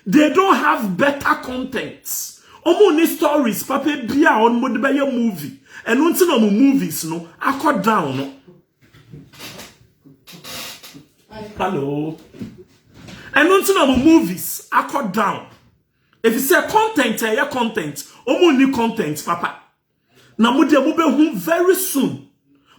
they don't have better contents. Omo ni stories, Papa Bia on Modibaya movie. And until no movies, no, I cut down. No. Hello. And until no movies, I cut down. If you say content, your content, omo ni content, papa. Na mo de mo be hu very soon.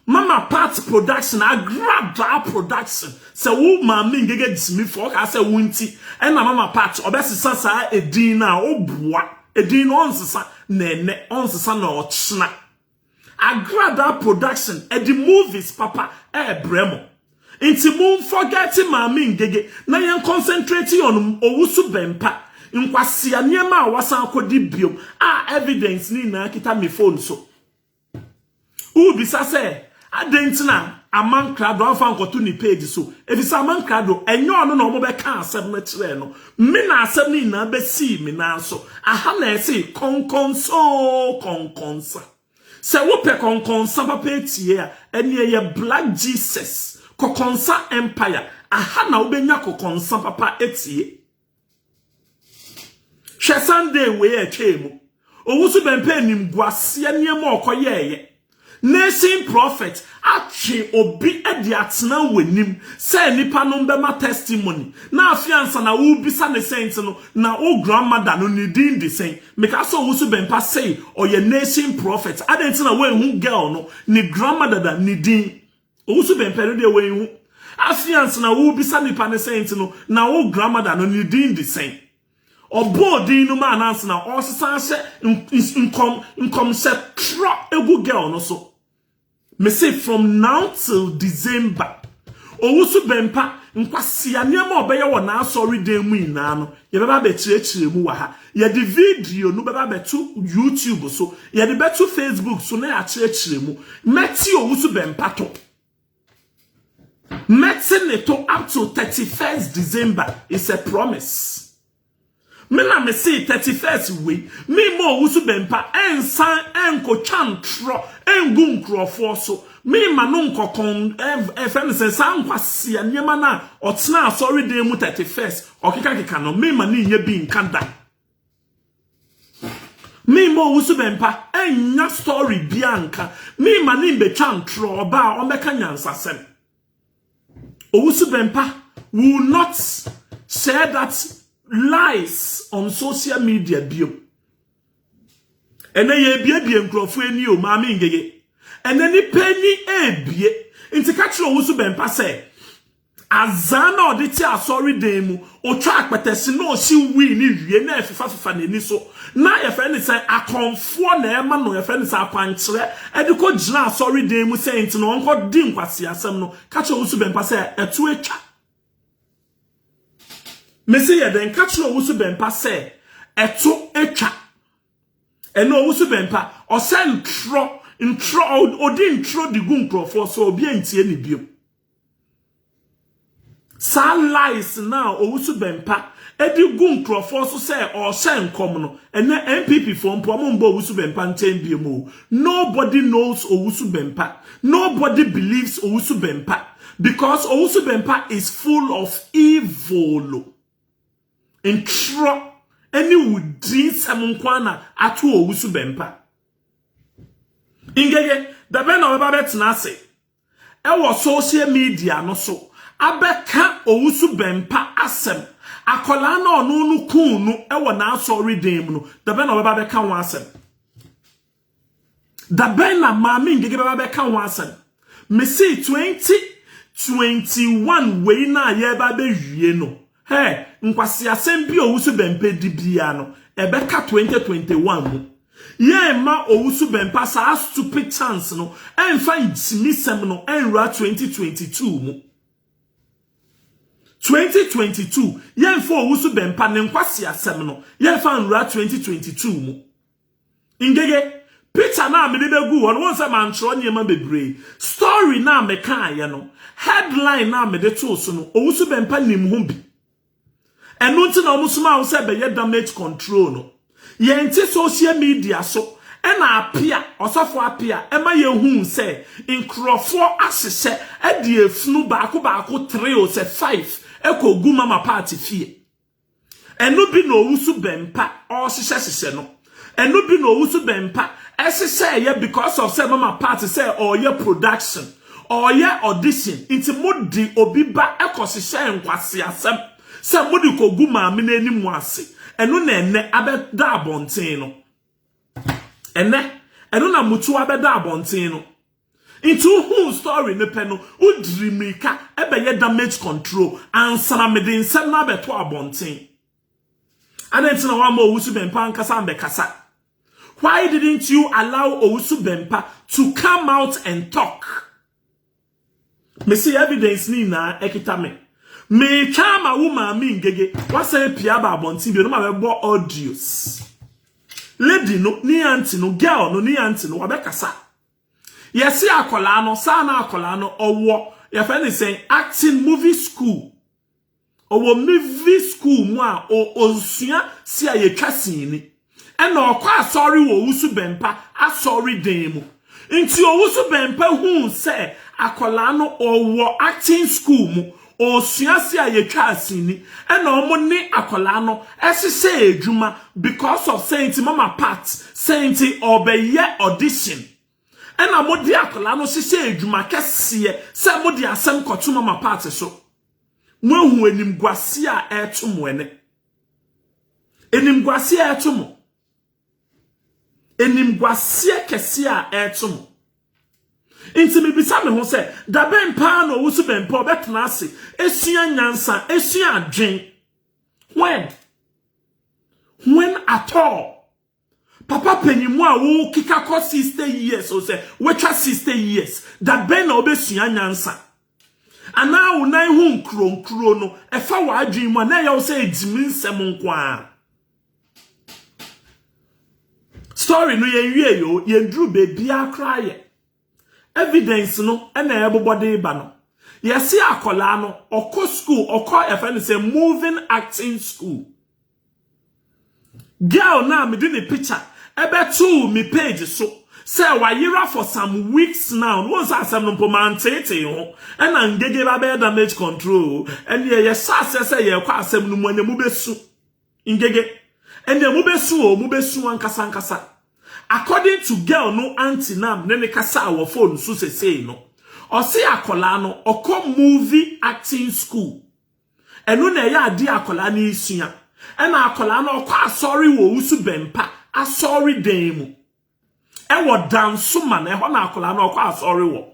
Mama Pat production, I grab that production. Say wo mama ngege dismi for ka say wunti. And na Mama Pat obesisa sa edin na oboa. Edin onsisa nene onsisa na ochna. I grab that production and the movies, papa, bremo. Inti mo forget mama ngege na yen concentrate on owusu bempa. nkwasia niema a wasan akodi biom evidence ni na kita me phone so ubisa se adentina amankrado afa nkoto ni page so efisa amankrado enyo ono na omobeka asem na kire no me na asem ni na besi me na so aha na ese konkonsa se wo pe konkonsa papa etie a ene ye Black Jesus kokonsa empire aha na obenya kokonsa papa etie hwe Sunday we atwemu owusu bempe nimguase niema okoyeye nation prophet atwe obi edi atena wanim say nipa no mbema testimony na afiansa na wo bisa ne saint no na o grandmother no ni din the same make so owusu bempa say oye nation prophet adenti na we hu girl no ni grandmother da ni din owusu bempa no de we hu afiansa na wo bisa nipa ne saint no na o grandmother no ni din the same obodi no ma announce na osisa hye income set tro egu girl no so me say from now till December owusu bempa nkwasia niam obeye wo na asori dem mu ina no ye beba be chirechire mu wa ha ye di video no beba betu YouTube so ye di betu Facebook so na ya chirechire mu meti owusu bempa to meti ne to up to 31st December is a promise. Me na me say 31st we me mo wusu bempa ensan enko twantro engu nkrofo so me ma no nkokon efem se san kwasia niema na otena asori dem mu 31st okika no me ma ni nye bi nkanda me mo wusu bempa enya story bianka me ma ni be twantro oba o meka nyansasem owusu bempa will not share that lies on social media bio ene ye bie nkrofo ani o ma me ngeye ene ni pani ebie nti ka kire owusu bempa se azana oditi asori dem mu otwa akpetesi na osi wi ni wie na efifa na ni so na ye fe ni se akonfo na ema no ye fe ni se apankire ediko gina asori dem mu se nti no onko di nkwasi asem no ka kire owusu bempa se etu etwa Mesi ye den katro owusu bempa se eto etwa eno owusu bempa o se ntro odi ntro di gu nkrofo so obi antie ni bio sa lies now owusu bempa edi gu nkrofo so se o se nkom no ene MPP for mpo mbo owusu bempa ntem bio mo nobody knows owusu bempa nobody believes owusu bempa because owusu bempa is full of evil. Intro any wudi samunkwana atu owusu bempa ingege da be na oba betena se e wo social media no so abeka owusu bempa asem akola na onu nu kunu e wo na asori dem no da be na oba beka ho asem da be na mama ingege baba beka ho asem me see 2021 we na ye ba be wie no hey, nkwasi asem bi owusu bempe di bia no ebeka 2021 mu ye ma owusu bempa sa stupid chance no enfa itimisem no enra 2022 mu 2022 ye enfa owusu bempa ne nkwasi asem no ye enfa enra 2022 mu ingege Peter na me de gu won won se man tro nyema bebre story na me kan ye no headline na me de to so no owusu bempa nim ho bi enu nti na omusuma wo se be ye damage control no ye nti social media so e na apia osofo apia e ma ye hu se nkrofo asese e de efunu baako 3 o se 5 e ko gu mama party fie enu bi na owusu bempa o sese no enu bi na owusu bempa esese ye because of say mama party say or ye production or ye audition inti modi obi ba e ko sese nkwase asem se modi ko gu maame na anim ase eno na ene abeda abonten no eno na mutu abeda abonten no into who story ne pe no udri mika ebeye damage control ansana mede nsem na beto abonten anenti na wa ma owusu bempa nkasa mbekasa. Why didn't you allow owusu bempa to come out and talk? Me see evidence ni na ekita me me chama woman mi ngege wasa pia ba abontin bi no ma be bo audios lady no ni auntie no girl no ni auntie no wabekasa yesi akola no sa na akola no owo ye fa ni say acting movie school owo movie school mu a osua si ayetwa sini ena okwa asori wo wusu bempa asori den mu nti owusu bempa hu se akola no owo acting school mu osua si ayetwa asini ena omo ni akola no esese edwuma because of saying mama part saying obeye audition ena modi akola no sese edwuma kese se modi asem koto mama part so mwehu enimguase a etom ene enimguase a etom enimguase kese a etom inti mi bisa me ho se da bempa no wusu bempa obetena ase esua nyansa esua adwen when at all papa penimu a wo kika ko 60 years o se wecha 60 years da ben na obesua nyansa ana wo nan hu nkro no efa wa adwen mu na ya wo se edimi nsem nkwa story no ye wie yo ye ndru bebi akra ye evidence no ena ebobode ba no yesi akola no oko school oko efa ni say moving acting school girl na me do the picture ebe to me page so say wayira for some weeks now once asem no pomantete ho ena ngege ba be damage control ene ye say ye kwa asem no mu ene mu besu ngege ene mu besu ankasa according to girl no auntie nam ne kasa our phone so say no o say akola no oko movie acting school eno na ya ade akola na isua ena akola no okwa sorry wo usu bempa asori den mu e wo dance man e ho na akola no okwa sorry wo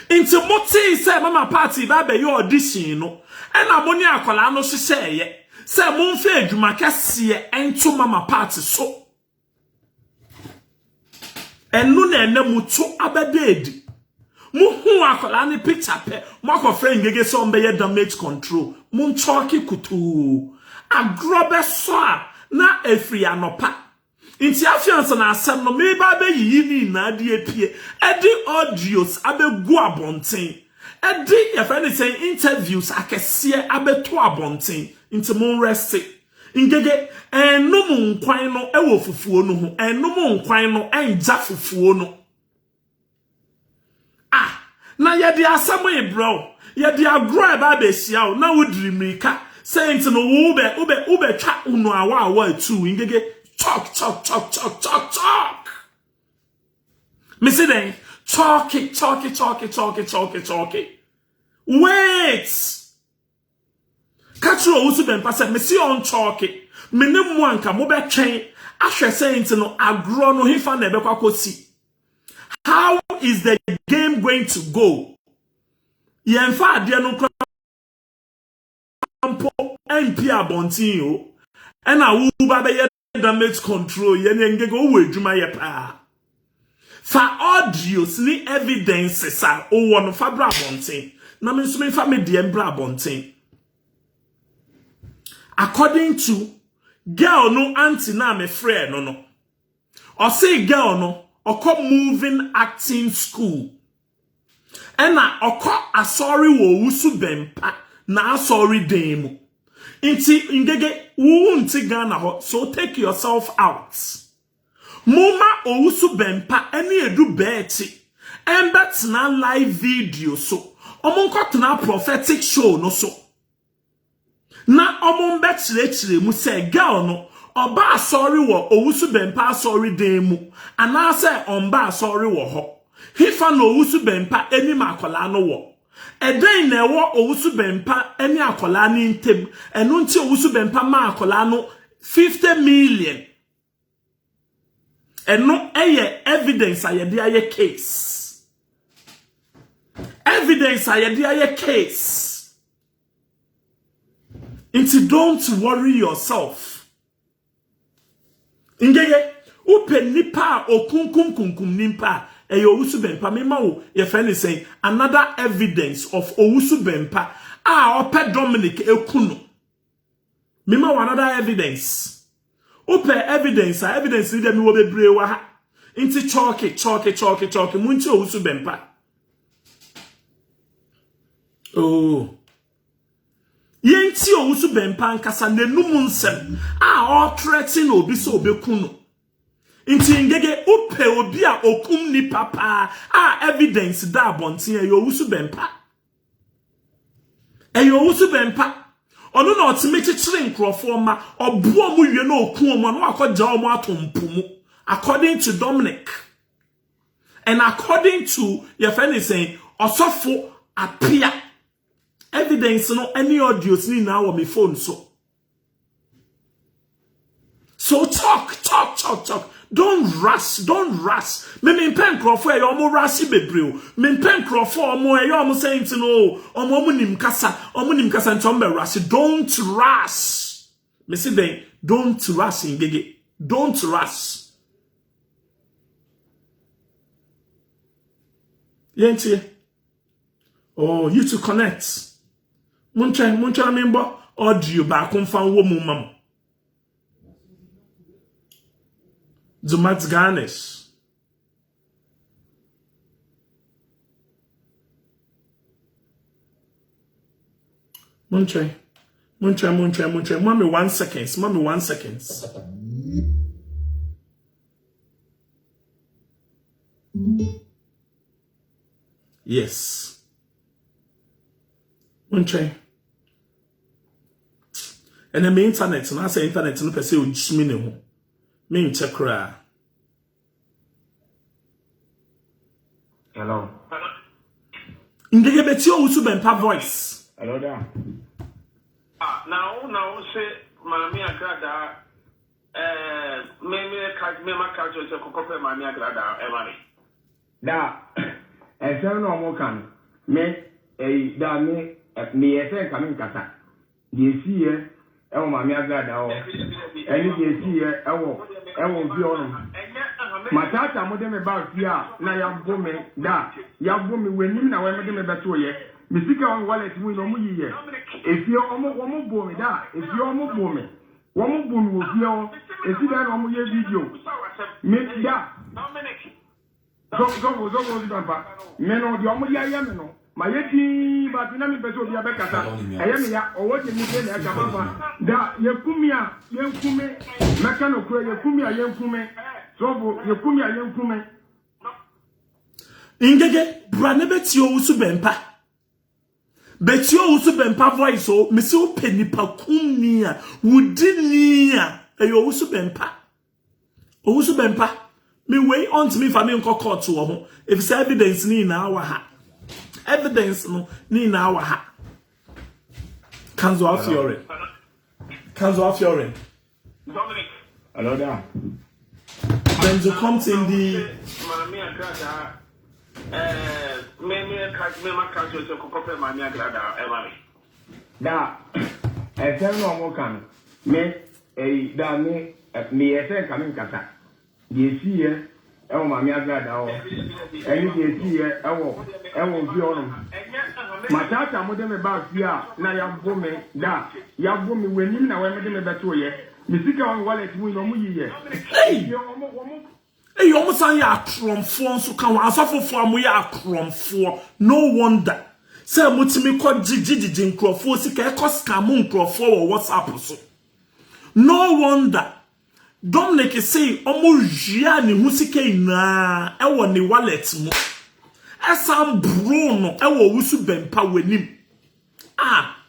inti moti say mama party ba be your audition no ena mo ni akola no hye ye say mo mfa adwuma kese ento mama party so enu na ene mutu abededi muhu akola ni picture pe mako friend ngege so mbeye damage control mun choki kutu agrobe so na efri anopa inti afiansa na asem no me ba be yi ni na de epie edi audios abegu abonten edi ye friend say interviews akese abeto abonten inti mun rest ngege enum nkwan no ewo fufuo no ho enum nkwan no enja fufuo no na yedi asamo e bro yedi agro e ba be sia o na wodiri mrika saying no ube twa unu awa tu ngege talk me say then talk wait Katro usu bempa se me si on talk me ne mu anka mo be twen ahwe saying no agro no hifa na ebekwa kosi. How is the game going to go? Yemfa ade no krampo MP abontin yo ena wo ba be damage control ye ne ngege wo adwuma ye pa fa audios ni evidences are o won fa bra abontin na me nso me fa me de bra abontin. According to girl no auntie na me friend no or say girl no oko moving acting school ena oko asori wo wusu bempa na asori den mu inti ngege wu nti Ghana ho so take yourself out muma owusu bempa eni edu beti embet na live video so omonko na prophetic show no so na omon betirechire mu say girl no oba sorry wo owusu bempa sorry den mu ana say omba sorry wo ho hifa no owusu bempa eni makola no wo eden na ewo owusu bempa eni akola ni ntem enu nti owusu bempa ma akola no 50 million eno eye evidence ayede aye case case. Inti don't worry yourself. Ingege upe nipa okunkum nipa eyo owusu bempa mema wo ye friend is saying another evidence of owusu bempa ope Dominic ekuno. Mima another evidence. Ope evidence ni dem wo bebre wa ha. Inti chalky munchi owusu bempa. Oh. Yenti owusu bempa nkasa nenum nsem o threaten obi so obekuno. Inti ngege upe obi a okum ni papa evidence da abonten e owusu bempa. Owusu bempa. Ono na otimeti chire nkrofo ma obuo mu wie na okun omo na akogja omo atompumu according to Dominic and according to your friend is saying osofo appear evidence no any audios ni na wo me phone so talk don't rush me pen crofo e omo rush bebreo me pen crofo omo e omo saying no omo nim kasa ntombe rush don't rush me say then don't rush ngege don't rush yenti oh you to connect muncha member audio ba konfa wo mu mam Zumat Ganesh. Munche. Mommy 1 second. Yes. Munche. And the internet, and I say internet, no person will just mean me check ra. Hello. Ngege beti owusu bempa voice. Hello there. Now say mami agrada me ma catch you kokope mami agrada emani. Da ese no mo kan me da me ese kan nkata. Die sie e wo mami agrada o. Eni die sie e wo bi onu. Matata mo de me ba fia na ya bo me da ya bo me wenim na we me de me beto ye. Misika on wallet mu no mu yiye. Efi omo bo me da, efi omo bo me. Womo bo me wo fia o. Efi da no mo ye video. Me da. Go papa. Me no di omo ya me no. Ma ye ti ba ti na mi beto bi abekata. Eye me ya owo je mi se na ka papa. Da ye kumia, ye nkume. Meka no kure ye kumia ye nkume. So ye kumia ye nkume. Ingege brane beti owusu bempa. Beti owusu bempa voice o mesi o penipa kumnia wudinia owusu bempa. Owusu bempa. Me way on to me for me nko court wo ho. If it's evidence ni na wa ha. Evidence no ni na wa ha. Kanzo Afiore. Dominic. Hello there. Benzo comes in the Mami agrada me ma catch you kokope mami agrada emani. Da ese no mo kan me da me ese kan nkata. Die sie e wo mami agrada o. Eni die sie e wo bi onu. Matata mo de me ba fia na ya bo me da ya bo me wenim na we me de me beto ye. Misika on wallet mu no mu yiye. Hey, almost say ya kromfo nso kan wa asafofo amu ya kromfo. No wonder. Say mutimi ko jiji nkrofo sika e ko scam nkrofo wo WhatsApp so. No wonder. Dominic say omo jia ni husika ina e wo ni wallet mu. Esam bro no e wo wusu bempa wanim.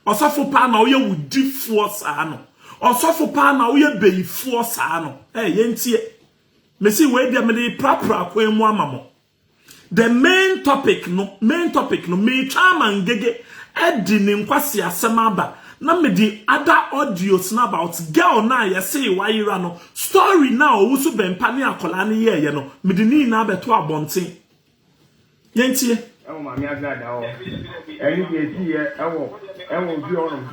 Osafo pa na oye wudifo sa no. Osofo pa na oye beifo sa no. Yentie. Mesi we dia me de prapra kwemu amamo. The main topic no me chama ngege edi ni nkwasi asemaba na me di other audios na about girl na ye say wayira no story na owusu bempa ne akola ne ye no me di ni na beto abonten. Yentie. E wo mami agrada o. Eni die sie e wo bi onu.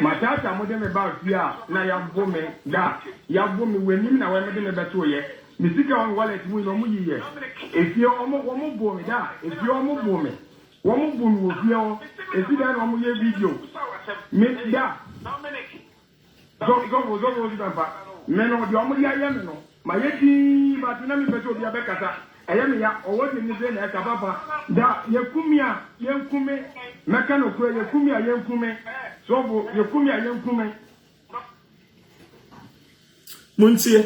Matata mo de me ba fia na ya bo me da ya bo me wenim na we me de me beto ye. Misika on wallet mu no mu yiye. Efi omo bo me da, efi omo bo me. wɔn bu no fie hɔ esi dan na wɔn yɛ video me da zɔfo bi papa me no deɛ wɔn yɛ ayɛ me no ma yɛ tii ba ti na mi pɛ sɛ obi abɛkasa ɛyɛ me ya ɔwɔ de mi sɛ na ɛka papa da yɛkumi a yɛnkume mɛka no kura yɛkumi a yɛnkume zɔfo yɛkumi a yɛnkume. Muntie.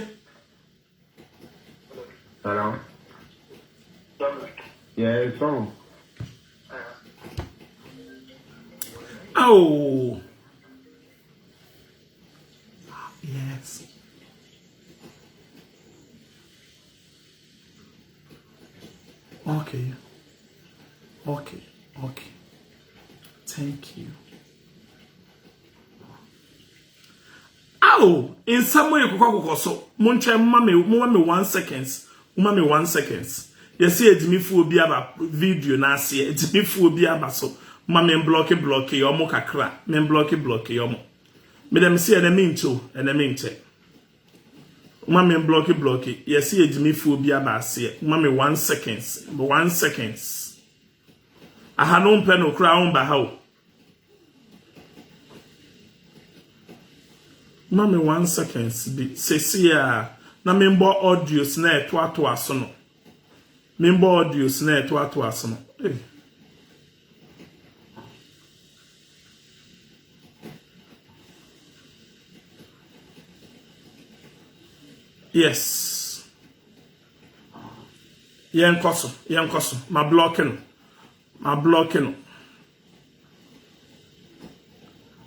Hello. Yeah, so. Oh. Yes. Okay. Thank you. Oh, in some way, so Munche mummy 1 seconds. Mummy 1 seconds. You see a Jimmy Fu be about video na see a Jimmy Fu be about so. Mummy block your mocha crack. Men block your mo. Me them see and a mean too, and a mean check. Mummy block. You see a Jimmy Fu be about see. Mummy 1 seconds. 1 seconds. I had no pen or crown by how. Mami 1 seconds bi sesia na membo audios na eto aso no membo audios na eto aso no yes yen koso ma blocking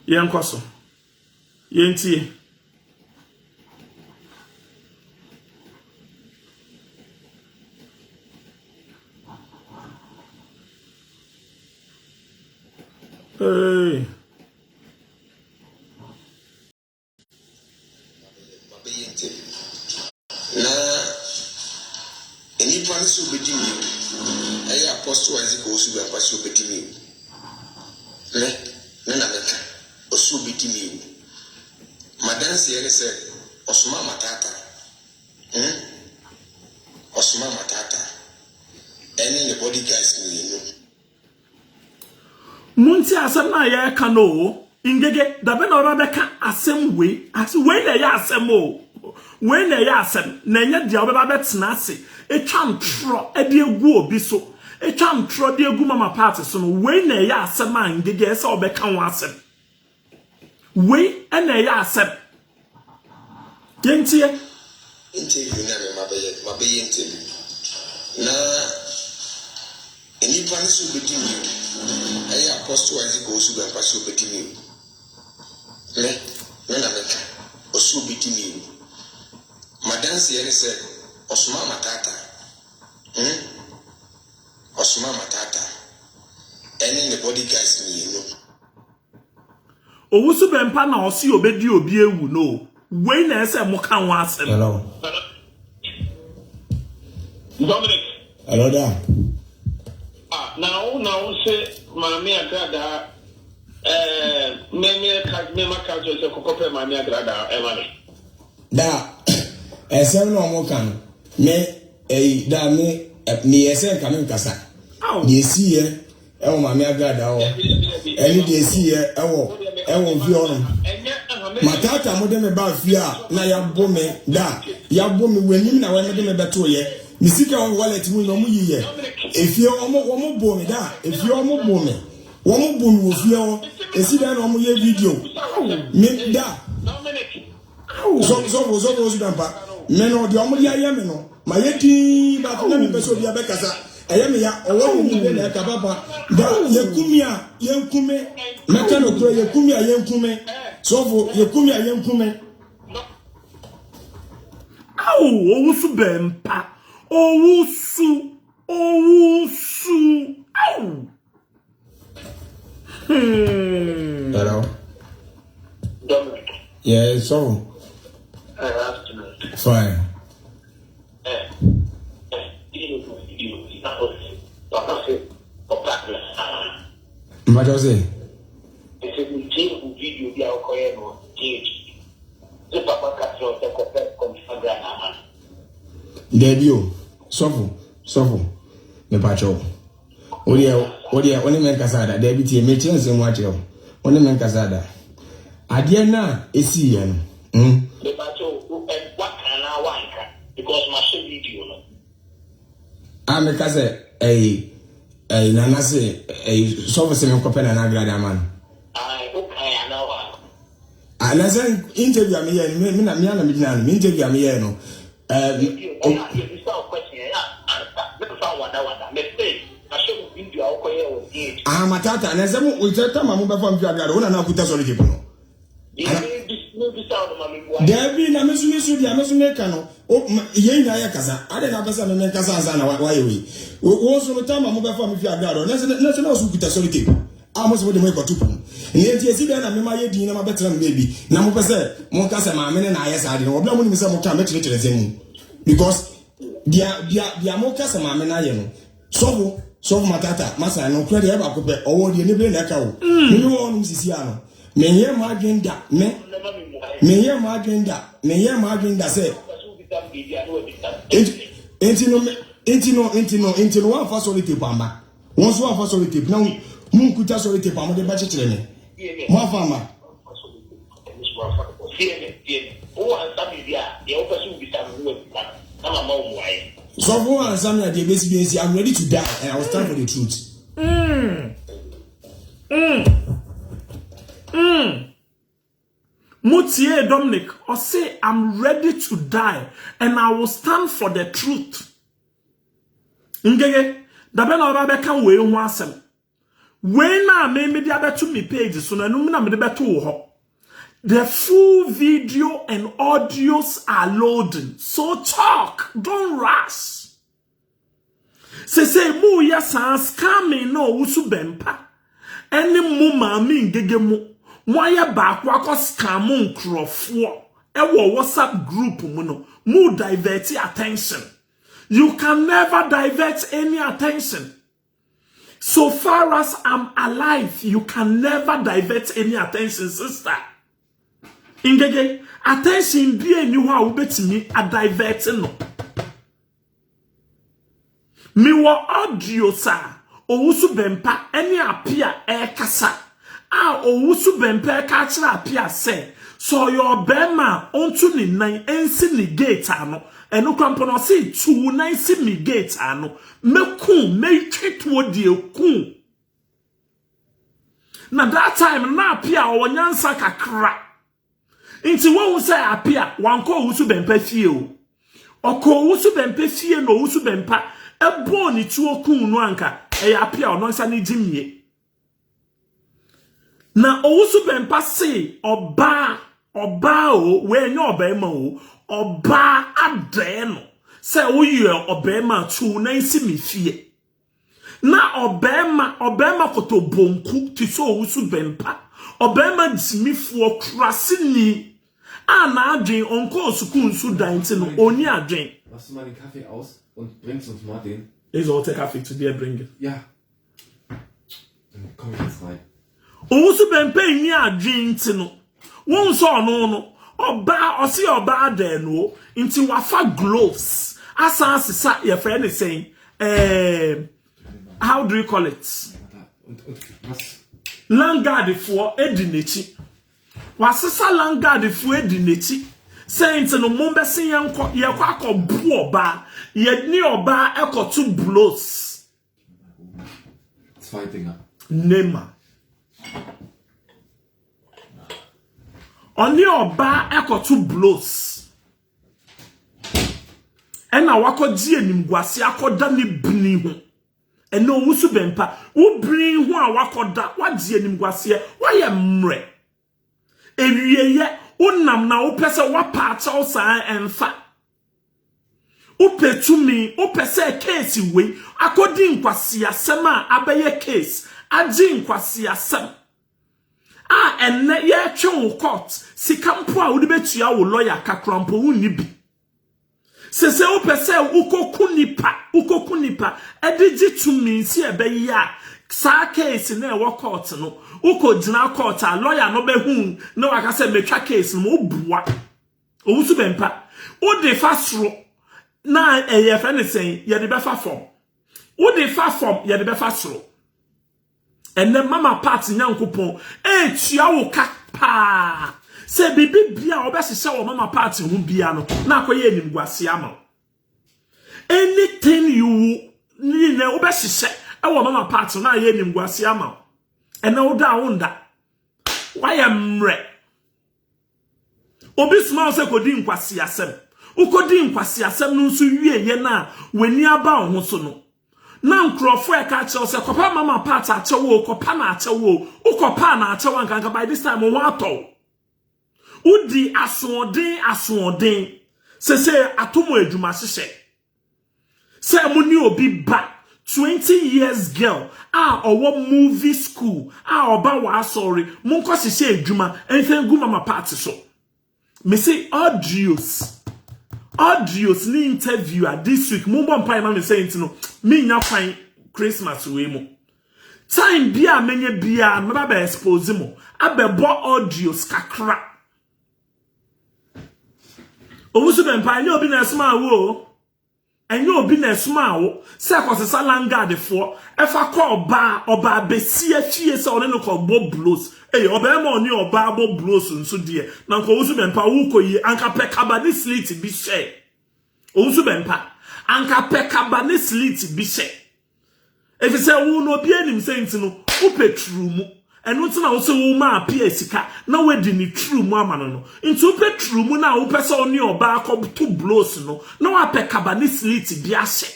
yen koso Yentie. Hey. Na any plan so be dimi. Aya apostle Isaac osu be apostle be dimi. Na meka osu be dimi. Madansi yele se osuma matata. Osuma matata. Any the body guys me no. Munti asem na ya ka no ingege da be na ora be ka asem we na ya asem o we na ya asem na nya dia obeba betena ase etwa ntro e de egu obi so etwa ntro de egu mama party so no we na ya asem a ingege ese obeka ho asem we na ya asem yentie interview na me mabe interview na any plan so be dimi. Aya apostle Isaac osu be apostle be dimi. Na meka osu be dimi. Madansi yele se osuma matata. Osuma matata. Any the body guys me no. Owusu bempa na osi obedi obi ewu no. We na ese mo kan wa asem. Hello. Dominic. Hello there. Now say Mami Agrada me ka jo se kokope Mami Agrada emani. Da ese no mo kan me da me ese kan me kasa. Ye si ye e wo Mami Agrada o. Eni de si ye e wo vi onu. Matata mo de me ba fi a na ya bo me da ya bo me wanim na wa me de me beto ye. Misika on wallet mu no mu yiye. Efie omo bo me da efie omo bo me. Womo bo me wo fie o esi da na omo ye video. Me da. So dampa. Me no de omo ya me no. Ma ye ti ba ko na me beso bia be kasa. Eye me ya owo ni be na ka papa. Da yekumi a yenkume. Meka no kro yekumi a yenkume. So yekumi a yenkume. Owusu bempa. Owusu. Ow. Hello. Dominic. Yeah, so. Afternoon. Fine. What was it? It's a video we are calling on stage. The Papa Castro the Confederate. Debut. Sofo. Me pacho. Odia only men casada, deputy, me chance in what you only men casada. Adiana is here. The battle and what can I want because my video. I'm a cousin, a nanasi, a service in Copen and Agradaman. I know. And as an interview, me and interview me. Matata, and as we tell my mobile phone, I know put us on the table. There be a Messu, the Amazon Cano. Oh, Yaya Casa. I didn't have a son and Casa. Why we also tell my mobile phone if you are God. National Super Solitaire. Almost what the make or two. And yet, you see that I'm my idea, my better baby. Now, Mopasa, Moncasa, my men and I, as I didn't know, when some time better to the same. Because they are more Casa, my men, so Matata, Massa, no credit ever could or the enabling echo. You want Siciano. Me hear margin that, me hear margin that say. Intino one for solitaire pamba. Once one for solitaire, now Munkuta solitaire pamba, the budget training. More farmer. So who and some of the basic I'm ready to die and I will stand for the truth. Mutie Dominic, or say, I'm ready to die and I will stand for the truth. Ngege, dabena oba beka we hu asem. We na me media betu me page so na num na me betu ho. The full video and audios are loading. So talk, don't rush. Say mu ya san scam no wusu bempa. Eni mu maami ngege mu. Mwaya bakwa ko scam nkrofo. Ewo WhatsApp group mu no. Mu divert attention. You can never divert any attention. So far as I'm alive, you can never divert any attention, sister. Ingege, attention be a new how betimi a diverting no. Mi wo audio sa owusu bempa any appear e kasa. Owusu bempa e ka kira appear say so your bema onto ni nan ensi ni gate ano. Eno kwampo no say tu nan si mi gate ano. Mekun me twetwo de kun. Na that time na appear onyansa kakra. Inti wo say appear wanko owusu bempa fie o. Oko owusu bempa fie no owusu bempa ebo ni tu okun no anka e appear ono nsa ni jimie. Na owusu bempa say oba o we nya oba ma o oba ade no say wo ye oba ma tu na nsi mi fie. Na oba ma koto bonku ti so owusu bempa oba ma jimifuo krase ni. Na adwen onko sukun su dainte no oni adwen. Machst du mal den Kaffee aus und bringst uns mal den? Ich sollte Kaffee zu dir bringen. Ja. Dann komm ich jetzt rein. Owusu bempe ni adwen no. Won so no oba osi oba ade no nti wafa gloves. Asa sisa your friend is saying how do you call it? Und was? Langard for edinechi. Wasisa Langard fu edinechi saying no mombese yanko ye kwa akọbu oba ye ni oba ekotu blows. Zwei Dinger. Nema. Oni oba ekotu blows. Ena wakoji enimguase akoda ni bini ho. Eno wusu bempa wo bini ho a wakoda waji enimguase wa ye mre. Ewieye unam na upese wapaacha osan enfa. Upetumi upese case we akodi nkwasi asem a abeye case agi nkwasi asem. Enne ye twe court sikampo a wode betua wo lawyer kakrampo wonni bi. Sese upese ukoku nipa edigi tumi nsi ebeye a sa case na e court no. Uko jina court a lawyer no be hu na waka se metwa case no obua owusu bempa o de fasro na eye friend say ye de be fa form Wo de fa from ye de be fa soro. Ene mama party nyankopon tua wo ka pa. Se bibi bia obesese wo mama party hu bia no na akoye animguase ama. Anything you need na obesese e wo mama party na ye animguase ama. Ene wo da wonda. Why amre? Obi suma se kodi nkwase asem. Ukodi nkwase asem no nso wie ye na wani aba wo so no. Na nkrofo e ka che se kopa mama part ache wo kopa na ache wo ukopa na ache wan kanka by this time wo ato udi asoden se atomo adwuma hye se muni obi ba 20 years girl owo movie school oba wa sorry munko hye adwuma enfen gu mama part so me say audios ni interviewer this week mumbo mpai ma me say ntino me nya kwan Christmas we mu time bia menye bia me ba expose mo abebo audios kakra owusu be mpai nya obi na esma wo enye obi na esma wo se akosesa langard fo efa call oba besi afie se one no ko bo blows oba ma oni oba bo blows nso de na nko owusu be mpa wo koyi anka pe kabani slit bi share owusu be mpa anka pe kabani slit bi share if say wo no bi anim say ntino wo petru mu eno ntina wo se wo ma apia sika na wedi ni true mu amano no nti wo petru mu na wo pese oni oba ko to blows no na wa pe kabani slit bi ahye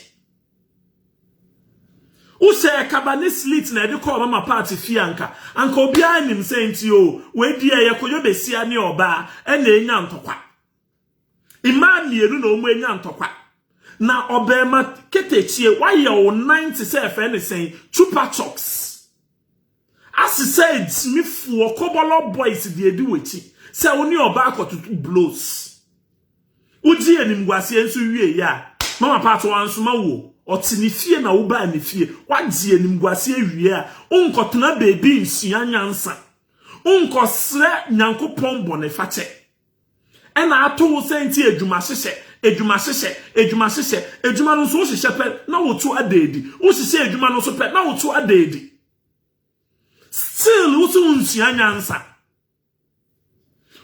wo se kabani slit na de ko mama party fi anka obi anim say ntio we di ye koyo besia ni oba e na enya ntokwa imani eru na omo enya ntokwa na obema ketechie waye o 90 say fe ne say chupa choks as said smifu okobolo boys de edi wechi say oni oba akoto blows uji animguase enso wie ya mama pato ansoma wo otinifie na wo ba nifie waji animguase wie a unkotena baby nsua nyansa unkosre nyankopon bone fache ena ato wo senti adwuma no so hye pe na wo to adedi wo hye adwuma no so pe na wo to adedi still wo so nsua nyansa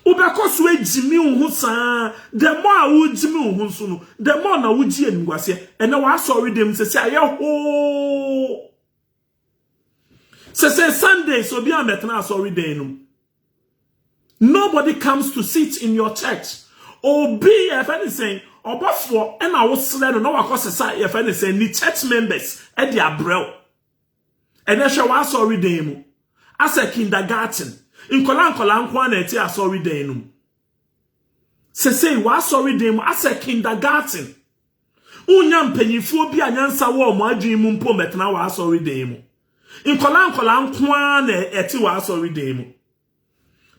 ubekoso ejimi wo saa the more wo jimi wo so no the more na wo ji anguase ene wa sorry dem se aye ho se Sunday so bi ametna sorry dem no. Nobody comes to sit in your church. Obi if anything obofo e na wo sere no wakosesa if anything ni church members e dia brew. E na hwe wa sorry dem mu. As a kindergarten. Nkola nkwa na eti asori dem no. Se wa sorry dem as a kindergarten. Unya mpanyifo bi anyansa wo mo adwin mu mpo metna wa sorry dem mu. Nkola nkwa na eti wa sorry dem mu.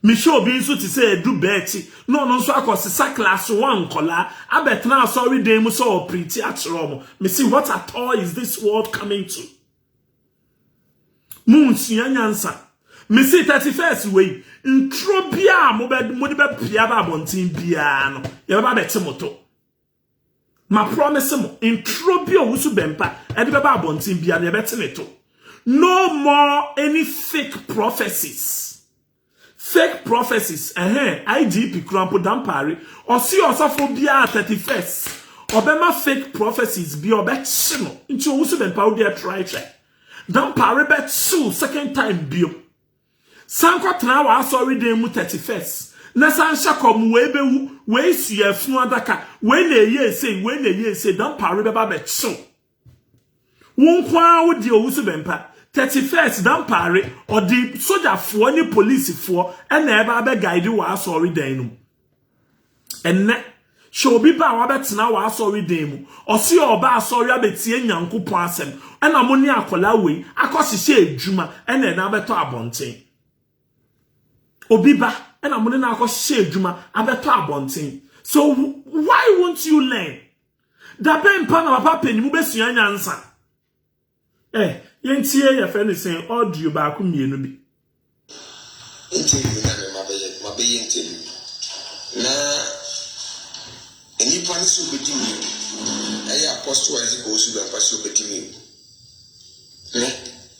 Misho bi nso ti say edu beti no nso akosesa class 1 nkola abetna sorry dem mu so pretty atro mo. Me see what at all is this world coming to? Munsia nyansa. Me see 31st way intro bia mo de be pia ba bontin bia no ye ba beti moto. Ma promise mo intro bia wusu bempa e de be ba bontin bia no ye beti neto. No more any fake prophecies. Fake prophecies, IGP Krampo Dampari, or see osafo bia 31st. Obema fake prophecies be obechino. Into usu ben pa dia try check. Dampari bet so second time bio. Sanko tna wa sorry dem mu 31st. Na sansha kom we su afunu adaka. We na ye say Dampari beba becho. Wonkwa wo di usu ben pa 31st Dampare or the soldier for any police for and never be guide wa sorry dem. And show be ba wa betena wa sorry dem or see oba sorry abetie nyankopon asem and amoni akola we akosise adwuma and na beto abonten. Obi ba and amoni na akosise adwuma abeto abonten. So why won't you learn? Da ben pa na papa penimu besua nyansa. Yentie ye fe ne sen audio ba ko mienu bi. Interview na me mabeye interview. Na eni pani so bedimi. Aye apostle Isaac Osu be pa so bedimi. ne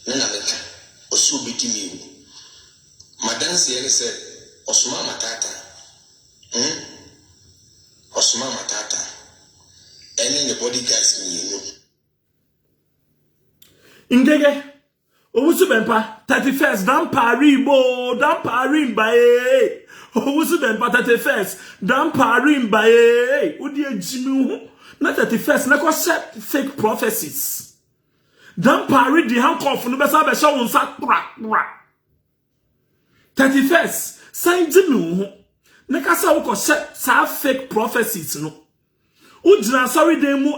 na meka osu biti mi madanse yele se osuma matata osuma matata any the body guys mi Ingege Owusu Bempa 31st dan pari mbae Owusu Bempa 31st dan pari mbae odi ajimi hu na 31st na ko set fake prophecies dan pari di handcuff no besa be sha wonsa kra 31st san jimi hu na kasa wo ko set sa fake prophecies no Ujina sorry demu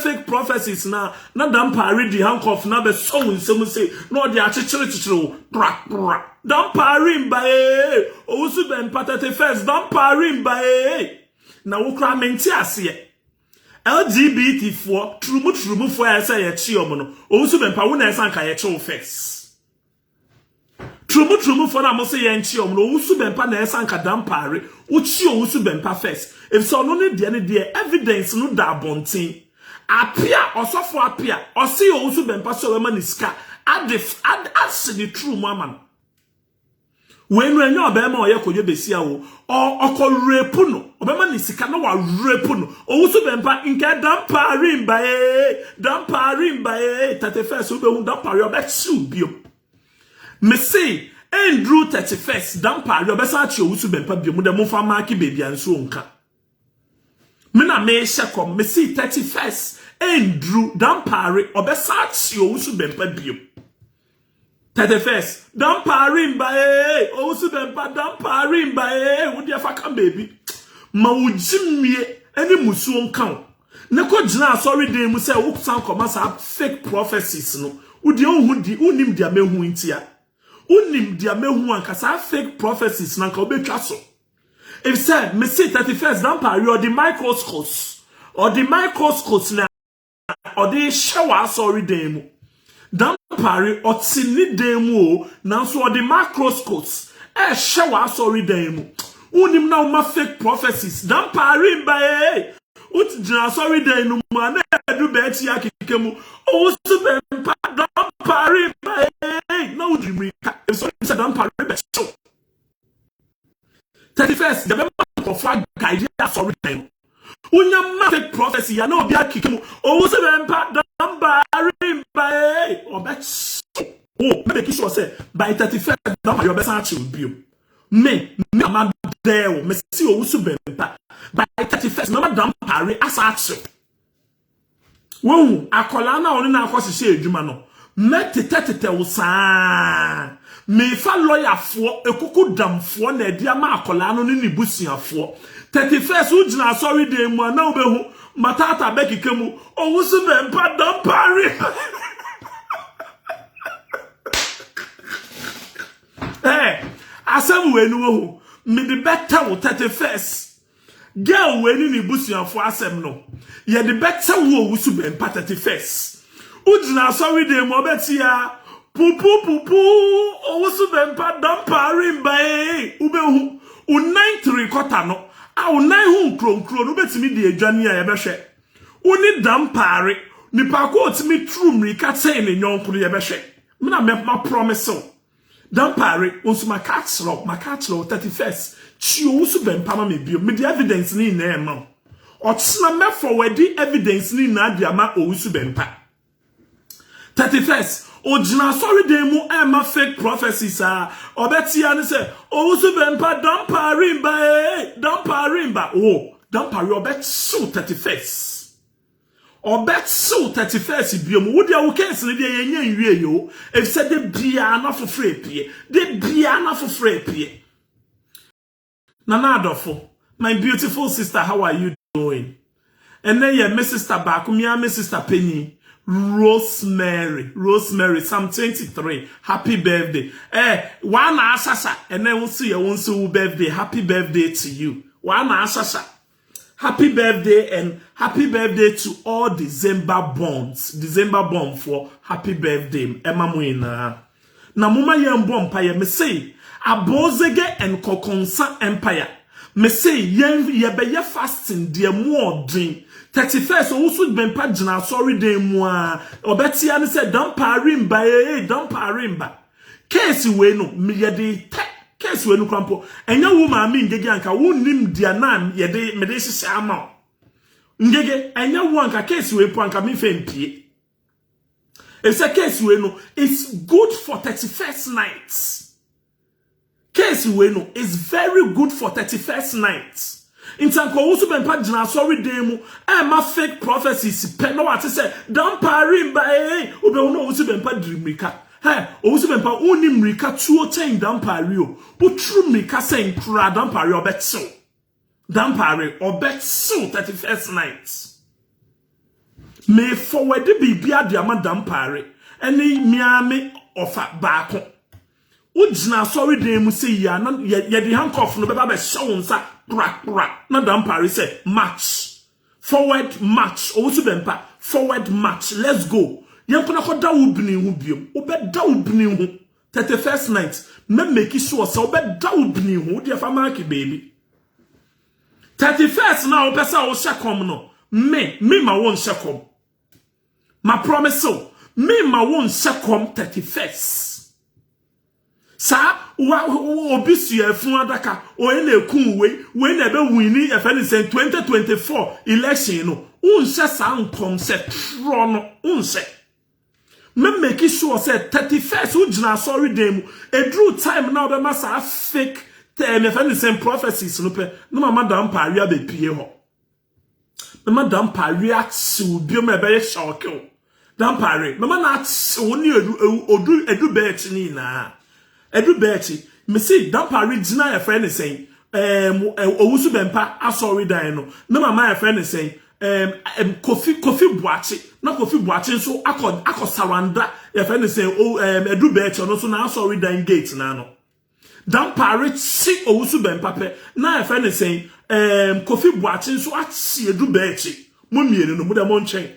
fake prophecies na dan pari di handcuff na be so nsem say no de achichire dan pari mbae Owusu Bempa 31st dan pari mbae na wo kra menti ase LGBT for trumu for ese ye chi omo no Owusu Bempa wo na esa nka ye chi first trumu for na mo say ye nchi omo no Owusu Bempa na esa nka dan pari wo chi Owusu Bempa first if so no ne de evidence no da bontin apia osofo apia osi Owusu Bempa so we maniska add the true mama when we know obema oye koyo besia wo okọ rape no obema ni sika na wa rape no Owusu Bempa nke dan pari mbae 31st ube hu dan pari obechu bio me say Andrew 31st dan pari obesa achi Owusu Bempa bio mu de mo fa mark baby anso nka me na me shekom me say 31st Andrew dan pari obesa achi Owusu Bempa bio 31st dan pari mbae Owusu Bempa dan pari mbae wo dia fa kan baby ma wo jimie eni musuo nkan ne ko gina sorry dey mu say wo san koma sa fake prophecies no wo dia ohu di unim dia mehu ntia unim dia mehu anka sa fake prophecies na nka obetwa so if said me say 31st dan pari or the microscopes na or the shower sorry dey mu dan pari otini demu nanso o the macroscopes shewa sorry demu unim na uma fake prophecies dan pari mbae utjina sorry demu ma na edu be ti akikemu Owusu Bempa dan pari mbae na udrimri so dan pari be show 31st the Bempa for guide sorry demu unya fake prophecy ya na obi akikemu Owusu Bempa dan pari mbae make sure say by 31st number your best actual bio me am there me see Owusu Bempa by 31st number dan pari as actual wo akola na oni na akosise edwuma no me tete wo saa me fa lawyer fo ekuku damfo na edi ama akola no ni busuafo 31st ujina sorry dey mu na obehu matata bekikemu Owusu Bempa dan pari asem we nu ho me the better wo 31st girl we ni busuafo asem no ye the better wo Owusu Bempa 31st ujina sorry dey mo betia pupu Owusu Bempa dan pari mbae ubehu u 9 no a u 9 hu kronkro no betimi de adwane a ye behwe uni dan pari nipa ko otimi true mrika tsen ne nyonko ye behwe me na me promise dan pari onso makachro 31st chi Owusu Bempa ma me bio me the evidence ni na ema otsena me forward evidence ni na dia ma Owusu Bempa 31st ojina sorry dey mu ema fake prophecies obetia ne say Owusu Bempa dan pari mba dan pari obetso 31st Obetso 31st biom wo dia wo case ne dia yenya nwie yo if said de bia na fofre pie Nana Adofo, my beautiful sister, how are you doing? And then yeah, my sister back, my sister Penny, Rosemary, Psalm 23, happy birthday. One asasa, and then we'll see your birthday, happy birthday to you. One asasa. Happy birthday and happy birthday to all December born for happy birthday. Emma Muina. Na muma yem bompa ye me say Abozege and Kokonsa Empire. me say ye be ye fasting de more drink 31st also bempa gina sorry dey mu a obeti an say don parimba don parimba case we no me ye de case we no krampo enya wo ma me ngege anka wo nim dia na ye de me de hye ama ngege enya wo anka case we po anka me fempie. It's a case we know it's good for 31st nights. Case we know is very good for 31st nights. In tanko usu bempa jina sorry demu ma fake prophecies pe no what say don parimba ube uno usu bempa drimrika usu bempa uni mrika tuo ten don pario utru mrika say nkra don pario obetso don pari obetso 31st nights. Me forward bibia de amadam pare ene miame ofa baako ujina sorry dey mu say ya na ye de handcuff no beba be show nsa kra na dam pare say match forward match owo bempa forward match let's go yenkona ko da wubni hu biom obeda wubni hu 31st night me make sure say obeda wubni hu de fa mark baby 31st na opesa o shekom no me ma won shekom. My promise so, me ma won shekom 31st. Sa obisu efun adaka o ene kun we na be winni e fe ni 2024 election no. Unse sa nkom se tro no unse. Me make sure say 31st u jina sorry dem edru time now be masa fake me fe ni same prophecies no pe no mama dan paria be pie ho. Me madam paria si bi me be shock o. Dan pare mama na woni edu bechi ni na edu bechi me see dan pare gina ya friend say owusu bempa asori dan no na mama ya friend say kofi buachi na kofi buachi so akosawanda ya friend say edu bechi no so na asori dan gate na no dan pare chi owusu bempa pe na ya friend say kofi buachi so achi edu bechi mo mienu no mo de mo nchen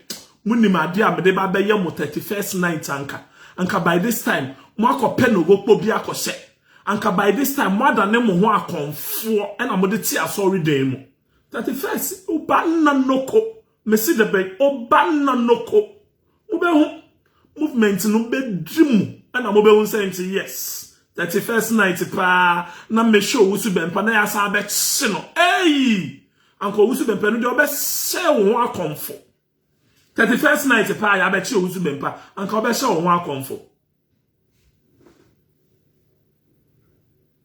muni made amede ba be ye mo 31st night anka by this time mo akopɛ no go kpo bi akɔhye anka by this time mo adane mo ho akonfo ɛna mo de ti asori dan mu 31st ubanna noko me see the beg ubanna noko mo be ho movement no be drimu ɛna mo be ho say yes 31st night pa na me show wusu bempa na ya sa be kye no anka wusu bempa no de obe se wo ho akonfo 31st night pa ya be chi ozu bempa anka obe sha wo akonfo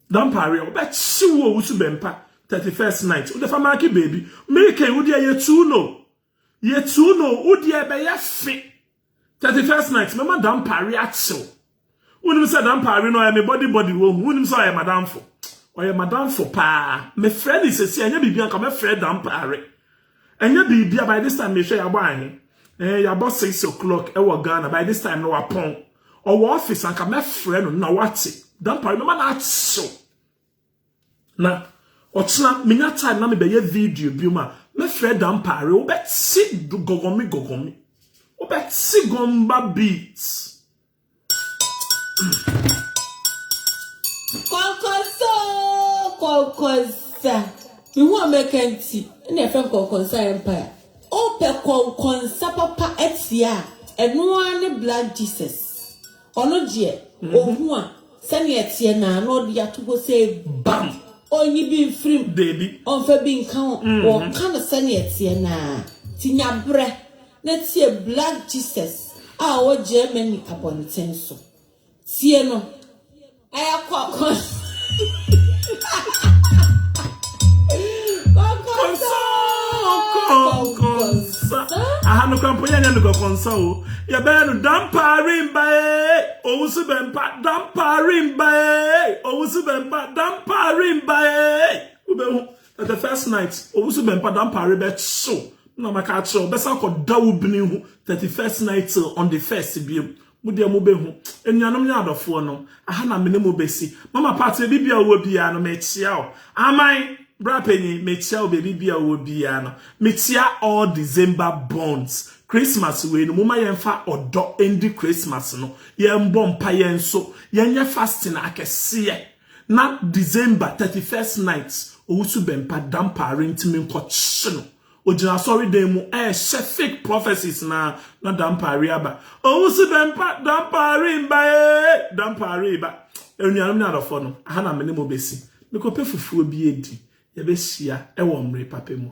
dan pare obe chi wo ozu bempa 31st night o de fa mark baby make you dey ye tu no o dey be ye fi 31st night mama dan pare achill unim say dan pare no me body wo unim say madam fo oye madam fo pa me friend is say anya bibia anka me friend dan pare anya bibia by this time me hwe ya gba ahin ya about 6 o'clock ewo Ghana by this time no wapon or office anka me friend no na wati dan pare no na achill na otna minya time na me be ye video bi ma me friend dan pare o bet si gogomi o bet si gomba beats konkonsa mi wo mekanti na efe konkonsa empire o pe konkonsa papa etia eno ane Black Jesus ono je ohu a se ne etie na no de atogo se bam onyi bi mfrim baby onfa bi nkan o kan se ne etie na tinya bre na tie Black Jesus a o Germany abonten so tie no aya kokon aha no kwampo nya no konsa o ya be no damparimba owusu bempa damparimba owusu bempa damparimba ubehu the first night owusu bempa damparimba so na maka cho besa ko dawubni hu 31st night on the first biem mudi amubehu enuanom nya adofo no aha na mene mo besi mama party bibia wo bia no mechia o aman brapeni mechia o bibia wo bia no mechia all December bonds Christmas we no mama yemfa odo endi Christmas no yembo mpa yenso yenye fasting akese na December 31st night owusu bempa dampare ntimi nkɔkye no ogina sorry dem mu fake prophecies na dampare aba owusu bempa dampare ba enuanum na adofo no aha na me ne mo besi me kope fufuo bi edi ye be hia e wo mre papa mu